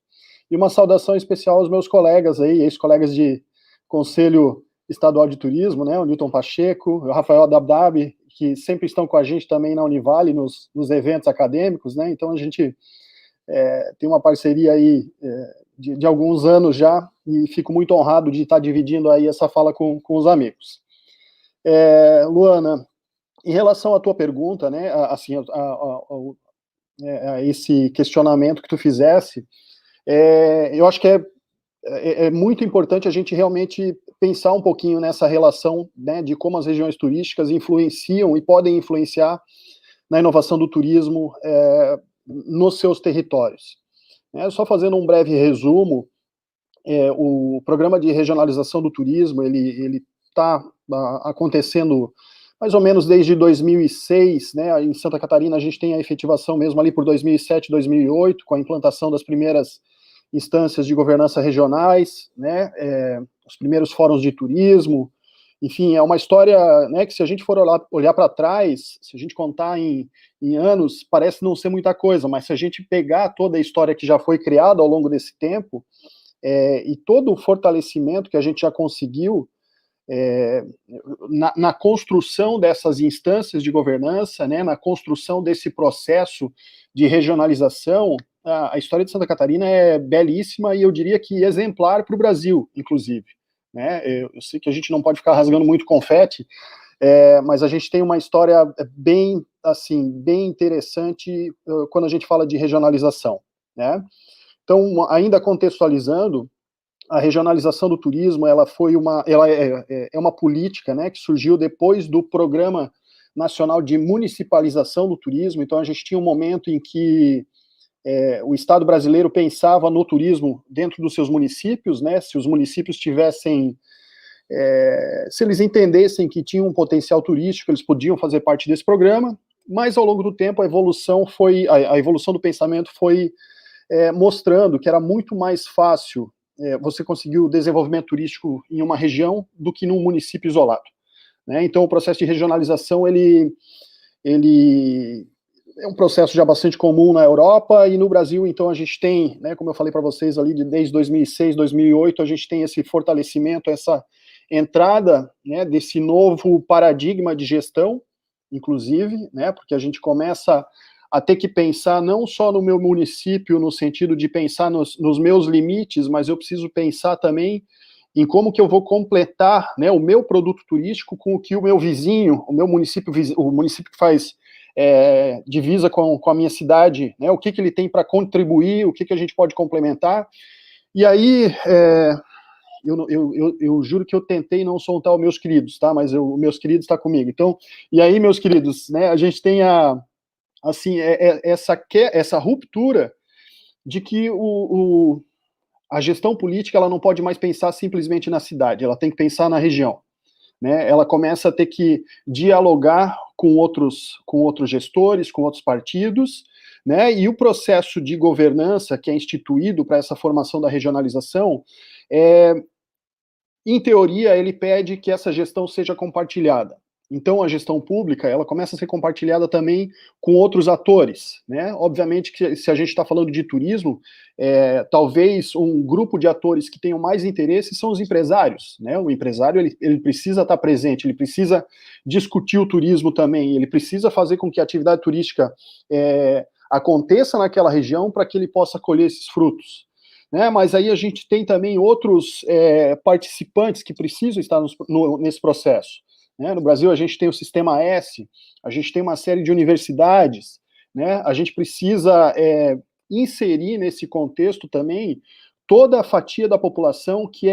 E uma saudação especial aos meus colegas aí, ex-colegas de Conselho Estadual de Turismo, né, o Newton Pacheco, o Rafael Dabdab, que sempre estão com a gente também na Univale, nos eventos acadêmicos, né, então a gente tem uma parceria aí de alguns anos já, e fico muito honrado de estar dividindo aí essa fala com os amigos. Luana, em relação à tua pergunta, né, assim, a esse questionamento que tu fizesse, eu acho que é muito importante a gente realmente pensar um pouquinho nessa relação, né, de como as regiões turísticas influenciam e podem influenciar na inovação do turismo nos seus territórios. Só fazendo um breve resumo, o programa de regionalização do turismo, ele está acontecendo mais ou menos desde 2006, né, em Santa Catarina a gente tem a efetivação mesmo ali por 2007, 2008, com a implantação das primeiras instâncias de governança regionais, né, os primeiros fóruns de turismo, enfim, é uma história, né, que se a gente for olhar para trás, se a gente contar em anos, parece não ser muita coisa, mas se a gente pegar toda a história que já foi criada ao longo desse tempo, e todo o fortalecimento que a gente já conseguiu na construção dessas instâncias de governança, né, na construção desse processo de regionalização, a história de Santa Catarina é belíssima e eu diria que exemplar para o Brasil, inclusive. Né? Eu sei que a gente não pode ficar rasgando muito confete, mas a gente tem uma história bem interessante quando a gente fala de regionalização. Né? Então, ainda contextualizando, a regionalização do turismo, ela é uma política, né, que surgiu depois do Programa nacional de municipalização do turismo. Então a gente tinha um momento em que o Estado brasileiro pensava no turismo dentro dos seus municípios, né? Se os municípios tivessem, se eles entendessem que tinham um potencial turístico, eles podiam fazer parte desse programa. Mas ao longo do tempo a evolução do pensamento foi mostrando que era muito mais fácil você conseguir o desenvolvimento turístico em uma região do que num município isolado, né? Então o processo de regionalização ele é um processo já bastante comum na Europa, e no Brasil, então, a gente tem, né, como eu falei para vocês ali, desde 2006, 2008, a gente tem esse fortalecimento, essa entrada, né, desse novo paradigma de gestão, inclusive, né, porque a gente começa a ter que pensar não só no meu município, no sentido de pensar nos meus limites, mas eu preciso pensar também em como que eu vou completar, né, o meu produto turístico com o que o meu vizinho, o município que faz divisa com a minha cidade, né, o que ele tem para contribuir, o que a gente pode complementar. E aí, eu juro que eu tentei não soltar os meus queridos, tá, mas meus queridos está comigo. Então, e aí, meus queridos, né, a gente tem essa ruptura de que a gestão política ela não pode mais pensar simplesmente na cidade, ela tem que pensar na região, né? Ela começa a ter que dialogar com outros gestores, com outros partidos, né? E o processo de governança que é instituído para essa formação da regionalização, em teoria, ele pede que essa gestão seja compartilhada. Então, a gestão pública, ela começa a ser compartilhada também com outros atores, né? Obviamente que se a gente está falando de turismo, talvez um grupo de atores que tenham mais interesse são os empresários, né? O empresário, ele precisa estar presente, ele precisa discutir o turismo também, ele precisa fazer com que a atividade turística aconteça naquela região para que ele possa colher esses frutos, né? Mas aí a gente tem também outros participantes que precisam estar nesse processo. No Brasil, a gente tem o Sistema S, a gente tem uma série de universidades, né? A gente precisa inserir nesse contexto também toda a fatia da população que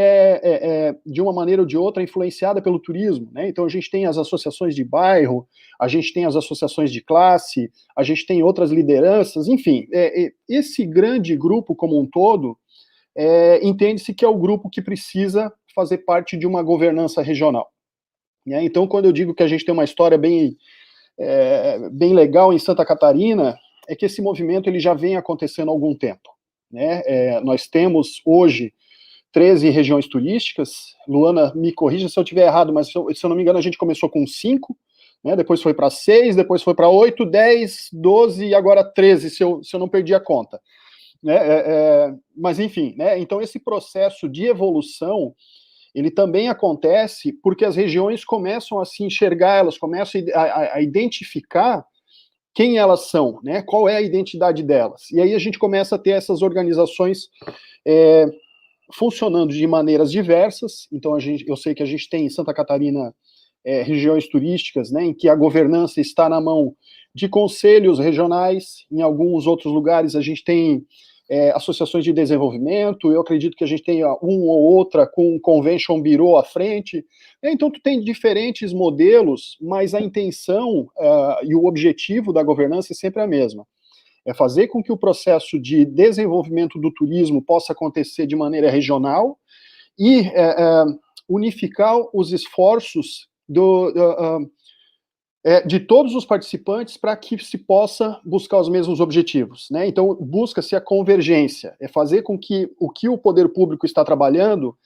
de uma maneira ou de outra, influenciada pelo turismo, né? Então, a gente tem as associações de bairro, a gente tem as associações de classe, a gente tem outras lideranças, enfim, esse grande grupo como um todo, entende-se que é o grupo que precisa fazer parte de uma governança regional. Então, quando eu digo que a gente tem uma história bem legal em Santa Catarina, é que esse movimento ele já vem acontecendo há algum tempo, né? Nós temos hoje 13 regiões turísticas. Luana, me corrija se eu estiver errado, mas se eu não me engano, a gente começou com 5, né? Depois foi para 6, depois foi para 8, 10, 12 e agora 13, se eu não perdi a conta, né? Mas enfim, né? Então esse processo de evolução ele também acontece porque as regiões começam a se enxergar, elas começam a identificar quem elas são, né? Qual é a identidade delas. E aí a gente começa a ter essas organizações funcionando de maneiras diversas. Então eu sei que a gente tem em Santa Catarina regiões turísticas, né, em que a governança está na mão de conselhos regionais. Em alguns outros lugares a gente tem associações de desenvolvimento. Eu acredito que a gente tem uma ou outra com um convention bureau à frente. Então, tu tem diferentes modelos, mas a intenção e o objetivo da governança é sempre a mesma. É fazer com que o processo de desenvolvimento do turismo possa acontecer de maneira regional e unificar os esforços de todos os participantes para que se possa buscar os mesmos objetivos, né? Então, busca-se a convergência, é fazer com que o poder público está trabalhando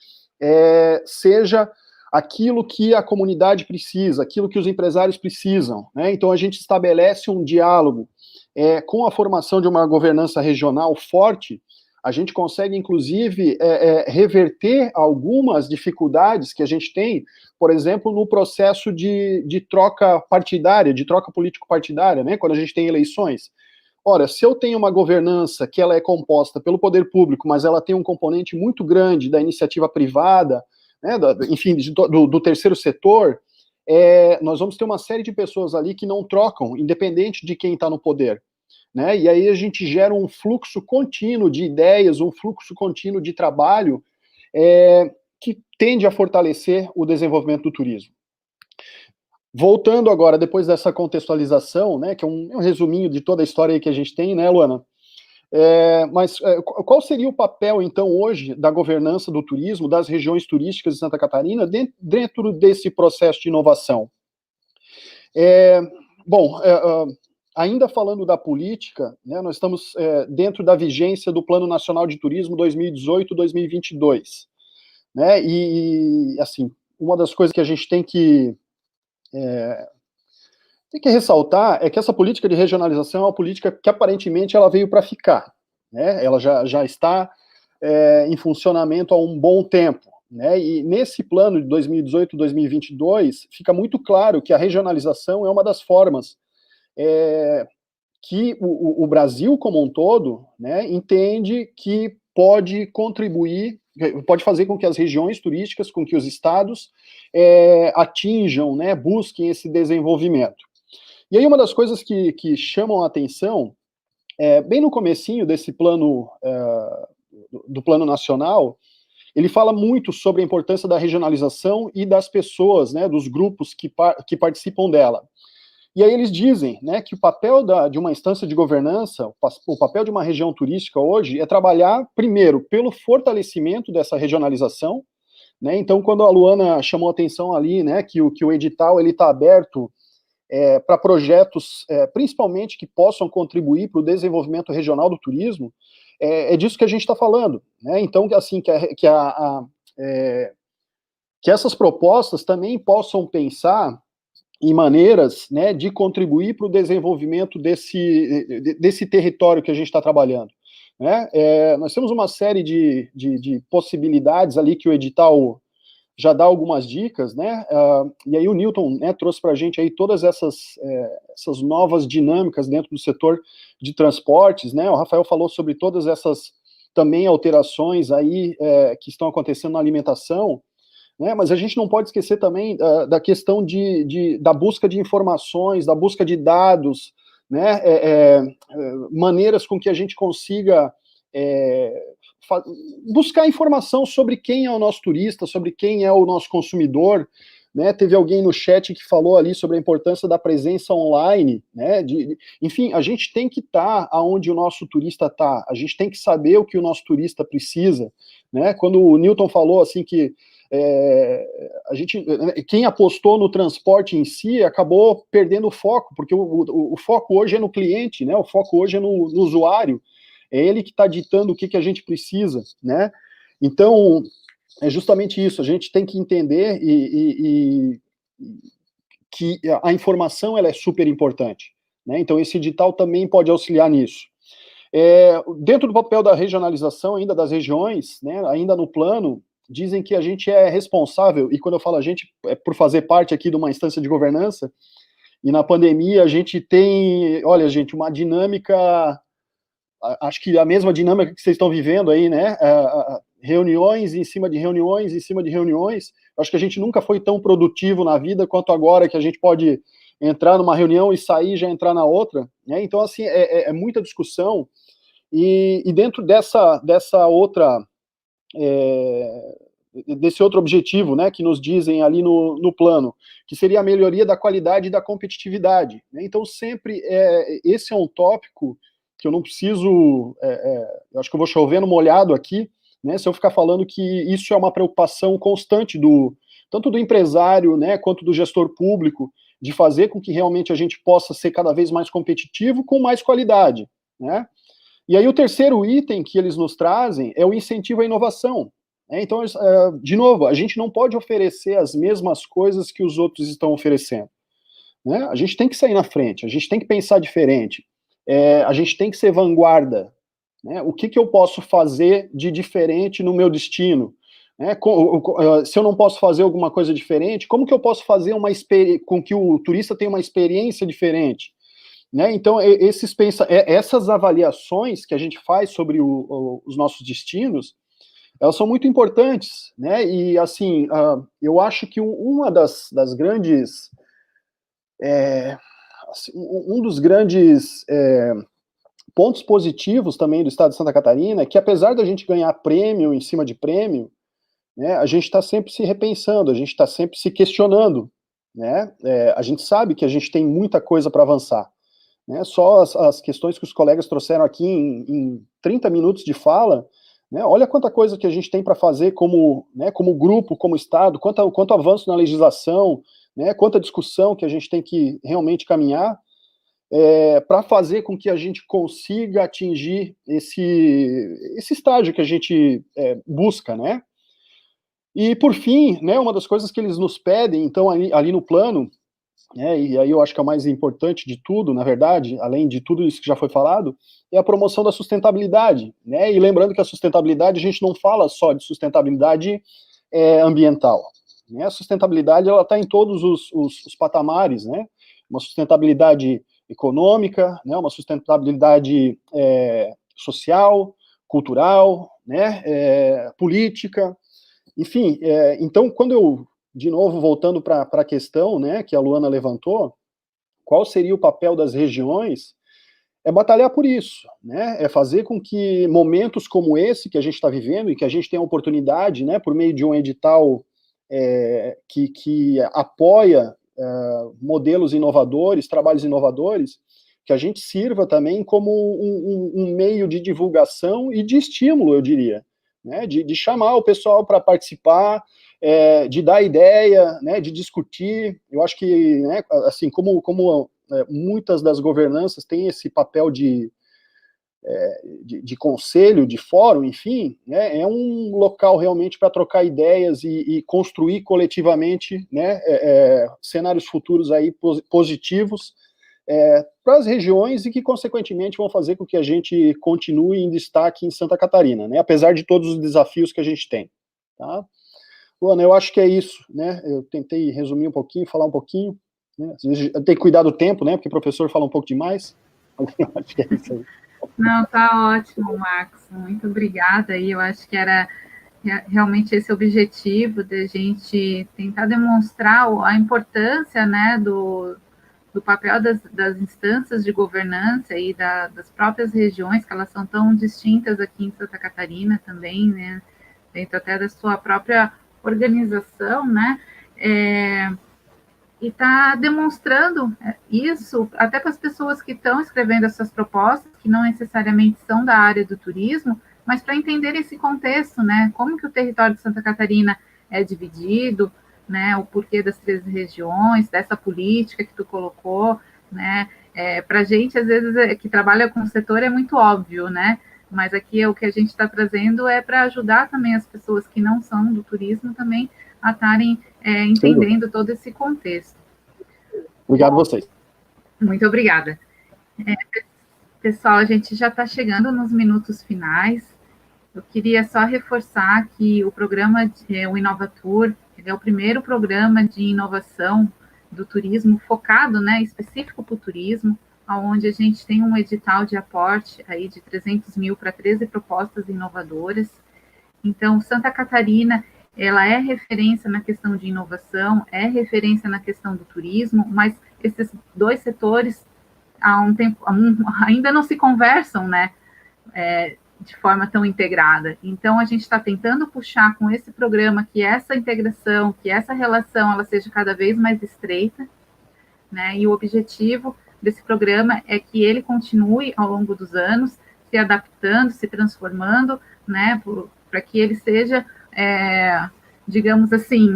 seja aquilo que a comunidade precisa, aquilo que os empresários precisam, né? Então, a gente estabelece um diálogo com a formação de uma governança regional forte. A gente consegue, inclusive, reverter algumas dificuldades que a gente tem, por exemplo, no processo de troca partidária, de troca político-partidária, né, quando a gente tem eleições. Ora, se eu tenho uma governança que ela é composta pelo poder público, mas ela tem um componente muito grande da iniciativa privada, né, enfim, do terceiro setor, nós vamos ter uma série de pessoas ali que não trocam, independente de quem está no poder, né? E aí a gente gera um fluxo contínuo de ideias, um fluxo contínuo de trabalho que tende a fortalecer o desenvolvimento do turismo. voltando agora, depois dessa contextualização, né, que é um resuminho de toda a história que a gente tem, né, Luana? Mas qual seria o papel, então, hoje, da governança do turismo, das regiões turísticas de Santa Catarina, dentro desse processo de inovação? Bom, ainda falando da política, né, nós estamos dentro da vigência do Plano Nacional de Turismo 2018-2022, né, e, assim, uma das coisas que a gente tem que ressaltar é que essa política de regionalização é uma política que aparentemente ela veio para ficar, né? Ela já está em funcionamento há um bom tempo, né? E nesse plano de 2018-2022 fica muito claro que a regionalização é uma das formas que o Brasil como um todo, né, entende que pode contribuir, pode fazer com que as regiões turísticas, com que os estados atinjam, né, busquem esse desenvolvimento. E aí uma das coisas que chamam a atenção, bem no comecinho desse plano, do plano nacional, ele fala muito sobre a importância da regionalização e das pessoas, né, dos grupos que participam dela. E aí eles dizem, né, que o papel de uma instância de governança, o papel de uma região turística hoje é trabalhar, primeiro, pelo fortalecimento dessa regionalização, né, então quando a Luana chamou a atenção ali, né, que o edital ele está aberto para projetos, principalmente que possam contribuir para o desenvolvimento regional do turismo, é disso que a gente está falando, né? Então, assim, que essas propostas também possam pensar em maneiras, né, de contribuir para o desenvolvimento desse território que a gente está trabalhando, né? Nós temos uma série de possibilidades ali que o edital já dá algumas dicas, né, e aí o Newton, né, trouxe para a gente aí todas essas novas dinâmicas dentro do setor de transportes, né, o Rafael falou sobre todas essas também alterações aí que estão acontecendo na alimentação, né, mas a gente não pode esquecer também da questão da busca de informações, da busca de dados, né, maneiras com que a gente consiga buscar informação sobre quem é o nosso turista, sobre quem é o nosso consumidor, né? Teve alguém no chat que falou ali sobre a importância da presença online, né? Enfim, a gente tem que estar aonde o nosso turista está, a gente tem que saber o que o nosso turista precisa, né? Quando o Newton falou assim que quem apostou no transporte em si acabou perdendo o foco, porque o foco hoje é no cliente, né? O foco hoje é no usuário. É ele que está ditando o que a gente precisa, né? Então, é justamente isso, a gente tem que entender que a informação ela é super importante, né? Então, esse edital também pode auxiliar nisso. Dentro do papel da regionalização ainda das regiões, né, ainda no plano, dizem que a gente é responsável, e quando eu falo a gente, é por fazer parte aqui de uma instância de governança, e na pandemia a gente tem, olha, gente, uma dinâmica, acho que a mesma dinâmica que vocês estão vivendo aí, né, reuniões em cima de reuniões, em cima de reuniões, acho que a gente nunca foi tão produtivo na vida quanto agora, que a gente pode entrar numa reunião e sair e já entrar na outra, né, então, assim, é muita discussão, e dentro dessa outra, desse outro objetivo, né, que nos dizem ali no plano, que seria a melhoria da qualidade e da competitividade, né, então sempre, esse é um tópico que eu não preciso, eu acho que eu vou chover no molhado aqui, né, se eu ficar falando que isso é uma preocupação constante tanto do empresário, né, quanto do gestor público, de fazer com que realmente a gente possa ser cada vez mais competitivo com mais qualidade, né. E aí o terceiro item que eles nos trazem é o incentivo à inovação, né, então, de novo, a gente não pode oferecer as mesmas coisas que os outros estão oferecendo, né, a gente tem que sair na frente, a gente tem que pensar diferente, a gente tem que ser vanguarda, né? O que eu posso fazer de diferente no meu destino? Né? Se eu não posso fazer alguma coisa diferente, como que eu posso fazer com que o turista tenha uma experiência diferente? Né? Então, essas avaliações que a gente faz sobre os nossos destinos, elas são muito importantes, né? E, assim, eu acho que uma das grandes... um dos grandes pontos positivos também do estado de Santa Catarina é que, apesar da gente ganhar prêmio em cima de prêmio, né, a gente está sempre se repensando, a gente está sempre se questionando, né? A gente sabe que a gente tem muita coisa para avançar, né? Só as questões que os colegas trouxeram aqui em 30 minutos de fala, né? Olha quanta coisa que a gente tem para fazer como, né, como grupo, como Estado, quanto avanço na legislação, né? Quanta discussão que a gente tem que realmente caminhar para fazer com que a gente consiga atingir esse estágio que a gente busca, né? E, por fim, né, uma das coisas que eles nos pedem, então, ali no plano, né, e aí eu acho que é o mais importante de tudo, na verdade, além de tudo isso que já foi falado, é a promoção da sustentabilidade, né, e lembrando que a sustentabilidade, a gente não fala só de sustentabilidade ambiental, né, a sustentabilidade, ela está em todos os patamares, né, uma sustentabilidade econômica, né, uma sustentabilidade social, cultural, né, política, enfim, então, quando eu, de novo, voltando para a questão, né, que a Luana levantou, qual seria o papel das regiões, é batalhar por isso, né, é fazer com que momentos como esse que a gente está vivendo, e que a gente tem a oportunidade, né, por meio de um edital que apoia modelos inovadores, trabalhos inovadores, que a gente sirva também como um meio de divulgação e de estímulo, eu diria, né, de chamar o pessoal para participar, de dar ideia, né, de discutir. Eu acho que, né, assim, como muitas das governanças têm esse papel de conselho, de fórum, enfim, né, é um local realmente para trocar ideias e construir coletivamente, né, cenários futuros aí positivos para as regiões e que, consequentemente, vão fazer com que a gente continue em destaque em Santa Catarina, né, apesar de todos os desafios que a gente tem. Tá? Luana, eu acho que é isso, né, eu tentei resumir um pouquinho, falar um pouquinho, né, às vezes tem que cuidar do tempo, né, porque o professor fala um pouco demais, eu acho que é isso aí. Não, tá ótimo, Marcos, muito obrigada, e eu acho que era realmente esse objetivo de a gente tentar demonstrar a importância, né, do papel das instâncias de governança e das próprias regiões, que elas são tão distintas aqui em Santa Catarina também, né, dentro até da sua própria organização, né, e está demonstrando isso até para as pessoas que estão escrevendo essas propostas, que não necessariamente são da área do turismo, mas para entender esse contexto, né, como que o território de Santa Catarina é dividido, né, o porquê das 13 regiões, dessa política que tu colocou, né, para a gente, às vezes, que trabalha com o setor, é muito óbvio, né, mas aqui o que a gente está trazendo é para ajudar também as pessoas que não são do turismo também a estarem entendendo todo esse contexto. Obrigado a vocês. Muito obrigada. Pessoal, a gente já está chegando nos minutos finais. Eu queria só reforçar que o programa, o Inovatur, ele é o primeiro programa de inovação do turismo focado, né, específico para o turismo, onde a gente tem um edital de aporte aí de 300 mil para 13 propostas inovadoras. Então, Santa Catarina, ela é referência na questão de inovação, é referência na questão do turismo, mas esses dois setores, há um tempo, ainda não se conversam, né, de forma tão integrada. Então, a gente está tentando puxar com esse programa que essa integração, que essa relação, ela seja cada vez mais estreita, né, e o objetivo desse programa é que ele continue ao longo dos anos, se adaptando, se transformando, né, para que ele seja, digamos assim,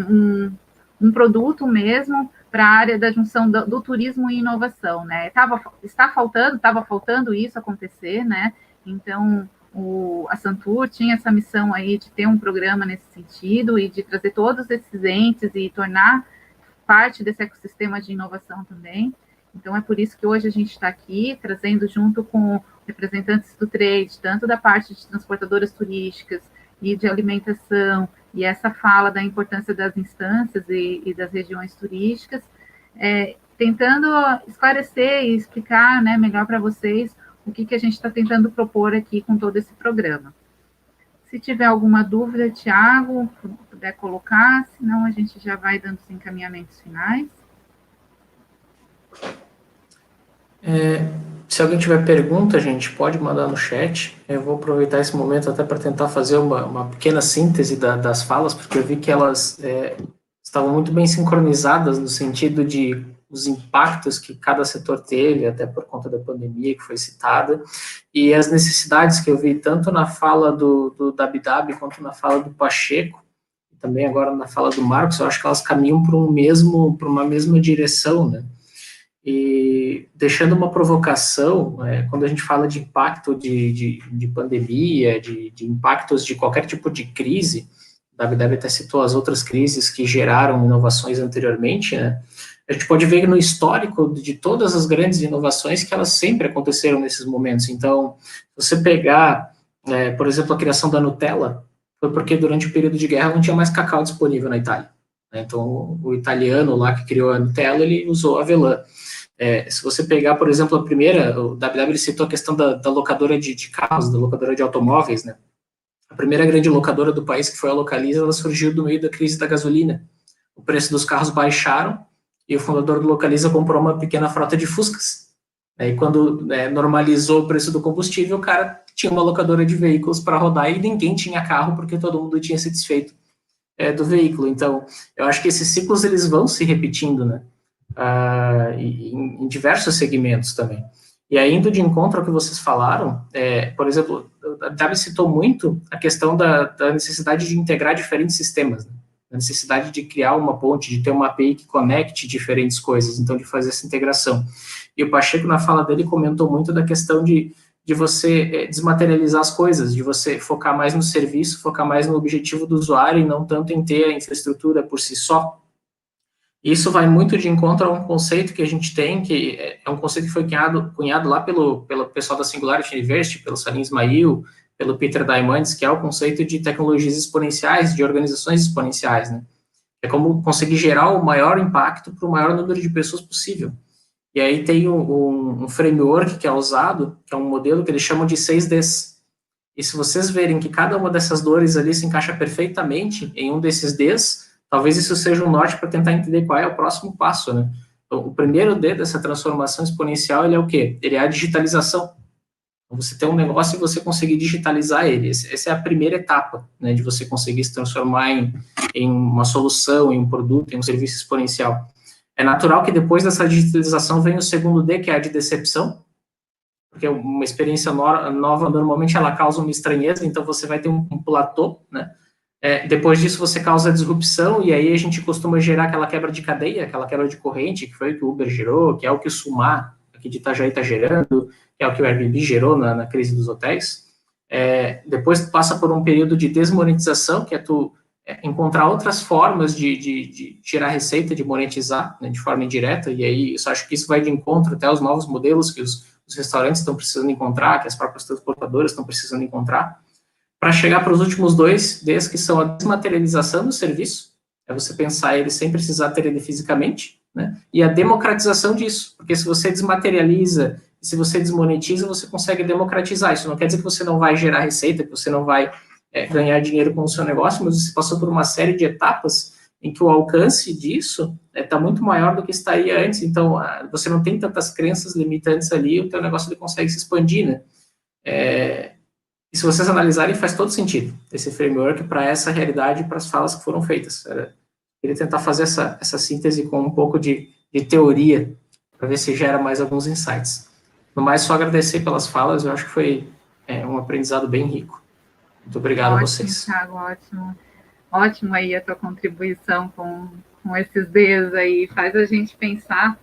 um produto mesmo para a área da junção do turismo e inovação, né? Estava faltando isso acontecer, né? Então, a Santur tinha essa missão aí de ter um programa nesse sentido e de trazer todos esses entes e tornar parte desse ecossistema de inovação também. Então, é por isso que hoje a gente está aqui, trazendo junto com representantes do trade, tanto da parte de transportadoras turísticas e de alimentação, e essa fala da importância das instâncias e das regiões turísticas, tentando esclarecer e explicar, né, melhor para vocês o que a gente está tentando propor aqui com todo esse programa. Se tiver alguma dúvida, Tiago, puder colocar, senão a gente já vai dando os encaminhamentos finais. Se alguém tiver pergunta, gente, pode mandar no chat. Eu vou aproveitar esse momento até para tentar fazer uma pequena síntese das falas, porque eu vi que elas estavam muito bem sincronizadas no sentido de os impactos que cada setor teve, até por conta da pandemia que foi citada, e as necessidades que eu vi tanto na fala do Dabdab quanto na fala do Pacheco, e também agora na fala do Marcos, eu acho que elas caminham para uma mesma direção, né? E deixando uma provocação, quando a gente fala de impacto de pandemia, de impactos de qualquer tipo de crise, o Dabdab até citou as outras crises que geraram inovações anteriormente, né? A gente pode ver no histórico de todas as grandes inovações que elas sempre aconteceram nesses momentos. Então, se você pegar, por exemplo, a criação da Nutella, foi porque durante o período de guerra não tinha mais cacau disponível na Itália. Então, o italiano lá que criou a Nutella, ele usou avelã. Se você pegar, por exemplo, a primeira, o Dabdab citou a questão da locadora de carros, da locadora de automóveis, né? A primeira grande locadora do país, que foi a Localiza, ela surgiu do meio da crise da gasolina. O preço dos carros baixaram e o fundador do Localiza comprou uma pequena frota de Fuscas. E quando normalizou o preço do combustível, o cara tinha uma locadora de veículos para rodar e ninguém tinha carro porque todo mundo tinha se desfeito do veículo. Então, eu acho que esses ciclos eles vão se repetindo, né? Em diversos segmentos também. E aí, indo de encontro ao que vocês falaram, por exemplo, a Davi citou muito a questão da necessidade de integrar diferentes sistemas, né? A necessidade de criar uma ponte, de ter uma API que conecte diferentes coisas, então de fazer essa integração. E o Pacheco, na fala dele, comentou muito da questão de você desmaterializar as coisas, de você focar mais no serviço, focar mais no objetivo do usuário e não tanto em ter a infraestrutura por si só. Isso vai muito de encontro a um conceito que a gente tem, que é um conceito que foi cunhado lá pelo pessoal da Singularity University, pelo Salim Ismail, pelo Peter Diamandis, que é o conceito de tecnologias exponenciais, de organizações exponenciais, né? É como conseguir gerar o maior impacto para o maior número de pessoas possível. E aí tem um framework que é usado, que é um modelo que eles chamam de 6Ds. E se vocês verem que cada uma dessas dores ali se encaixa perfeitamente em um desses Ds, talvez isso seja um norte para tentar entender qual é o próximo passo, né? Então, o primeiro D dessa transformação exponencial, ele é o quê? Ele é a digitalização. Você tem um negócio e você conseguir digitalizar ele. Essa é a primeira etapa, né, de você conseguir se transformar em uma solução, em um produto, em um serviço exponencial. É natural que depois dessa digitalização venha o segundo D, que é a de decepção, porque uma experiência nova, normalmente, ela causa uma estranheza, então você vai ter um platô, né? Depois disso, você causa disrupção, e aí a gente costuma gerar aquela quebra de cadeia, aquela quebra de corrente, que foi o que o Uber gerou, que é o que o Sumar, aqui de Itajaí, está gerando, que é o que o Airbnb gerou na crise dos hotéis. Depois tu passa por um período de desmonetização, que é tu encontrar outras formas de gerar receita, de monetizar, né, de forma indireta, e aí eu acho que isso vai de encontro até os novos modelos que os restaurantes estão precisando encontrar, que as próprias transportadoras estão precisando encontrar, para chegar para os últimos dois Ds, que são a desmaterialização do serviço, é você pensar ele sem precisar ter ele fisicamente, né, e a democratização disso, porque se você desmaterializa, se você desmonetiza, você consegue democratizar. Isso não quer dizer que você não vai gerar receita, que você não vai ganhar dinheiro com o seu negócio, mas você passou por uma série de etapas em que o alcance disso está muito maior do que estaria antes, então você não tem tantas crenças limitantes ali, o teu negócio ele consegue se expandir, né? E se vocês analisarem, faz todo sentido esse framework para essa realidade, para as falas que foram feitas. Queria tentar fazer essa síntese com um pouco de teoria, para ver se gera mais alguns insights. No mais, só agradecer pelas falas, eu acho que foi um aprendizado bem rico. Muito obrigado a vocês. Thiago, ótimo. Ótimo aí a tua contribuição com esses Ds aí. Faz a gente pensar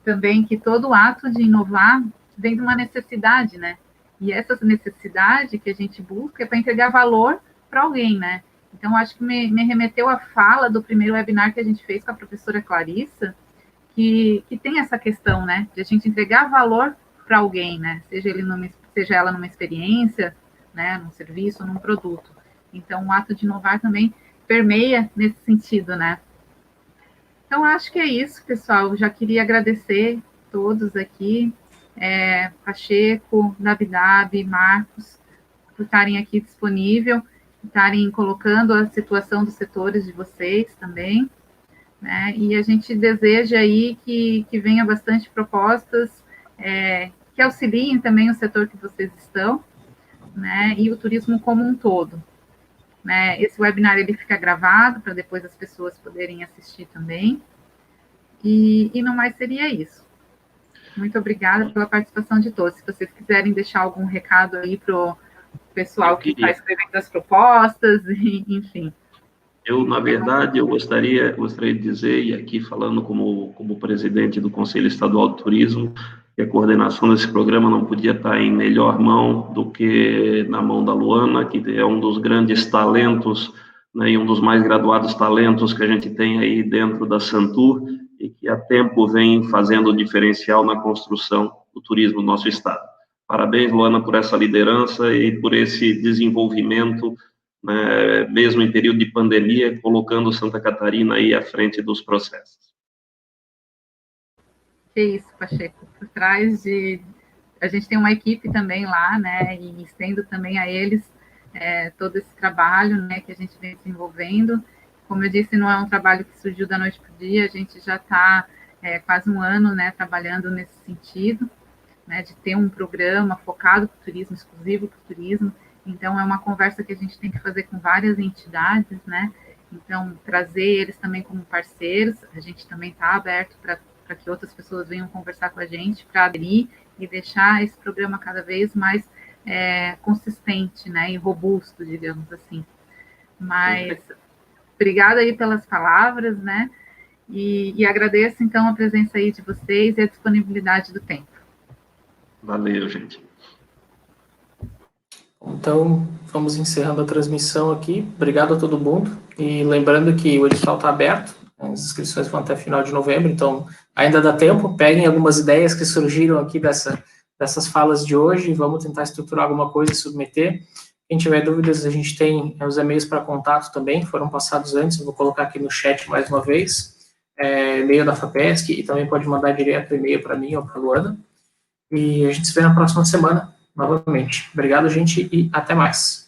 também que todo ato de inovar vem de uma necessidade, né? E essa necessidade que a gente busca é para entregar valor para alguém, né? Então, acho que me remeteu à fala do primeiro webinar que a gente fez com a professora Clarissa, que tem essa questão, né? De a gente entregar valor para alguém, né? Seja ela numa experiência, né? Num serviço, num produto. Então, o ato de inovar também permeia nesse sentido, né? Então, acho que é isso, pessoal. Já queria agradecer todos aqui, Pacheco, Dabdab, Marcos, por estarem aqui disponível, estarem colocando a situação dos setores de vocês também, né? E a gente deseja aí que venha bastante propostas que auxiliem também o setor que vocês estão, né? E o turismo como um todo. né? Esse webinar ele fica gravado para depois as pessoas poderem assistir também. E no mais seria isso. Muito obrigada pela participação de todos. Se vocês quiserem deixar algum recado aí para o pessoal que está escrevendo as propostas, enfim. Na verdade, eu gostaria de dizer, e aqui falando como presidente do Conselho Estadual de Turismo, que a coordenação desse programa não podia estar em melhor mão do que na mão da Luana, que é um dos grandes talentos, né, e um dos mais graduados talentos que a gente tem aí dentro da Santur, e que há tempo vem fazendo o diferencial na construção do turismo no nosso estado. Parabéns, Luana, por essa liderança e por esse desenvolvimento, né, mesmo em período de pandemia, colocando Santa Catarina aí à frente dos processos. Que isso, Pacheco. Por trás de... A gente tem uma equipe também lá, né, e estendo também a eles todo esse trabalho, né, que a gente vem desenvolvendo. Como eu disse, não é um trabalho que surgiu da noite para o dia, a gente já está quase um ano, né, trabalhando nesse sentido, né, de ter um programa focado para o turismo, exclusivo para o turismo. Então, é uma conversa que a gente tem que fazer com várias entidades, né, então, trazer eles também como parceiros, a gente também está aberto para que outras pessoas venham conversar com a gente, para aderir e deixar esse programa cada vez mais consistente, né, e robusto, digamos assim. Mas... Obrigada aí pelas palavras, né? E agradeço, então, a presença aí de vocês e a disponibilidade do tempo. Valeu, gente. Então, vamos encerrando a transmissão aqui. Obrigado a todo mundo. E lembrando que o edital está aberto, as inscrições vão até final de novembro, então ainda dá tempo. Peguem algumas ideias que surgiram aqui dessas falas de hoje e vamos tentar estruturar alguma coisa e submeter. Quem tiver dúvidas, a gente tem os e-mails para contato também, foram passados antes, eu vou colocar aqui no chat mais uma vez, e-mail da FAPESC, e também pode mandar direto e-mail para mim ou para a Luana. E a gente se vê na próxima semana, novamente. Obrigado, gente, e até mais.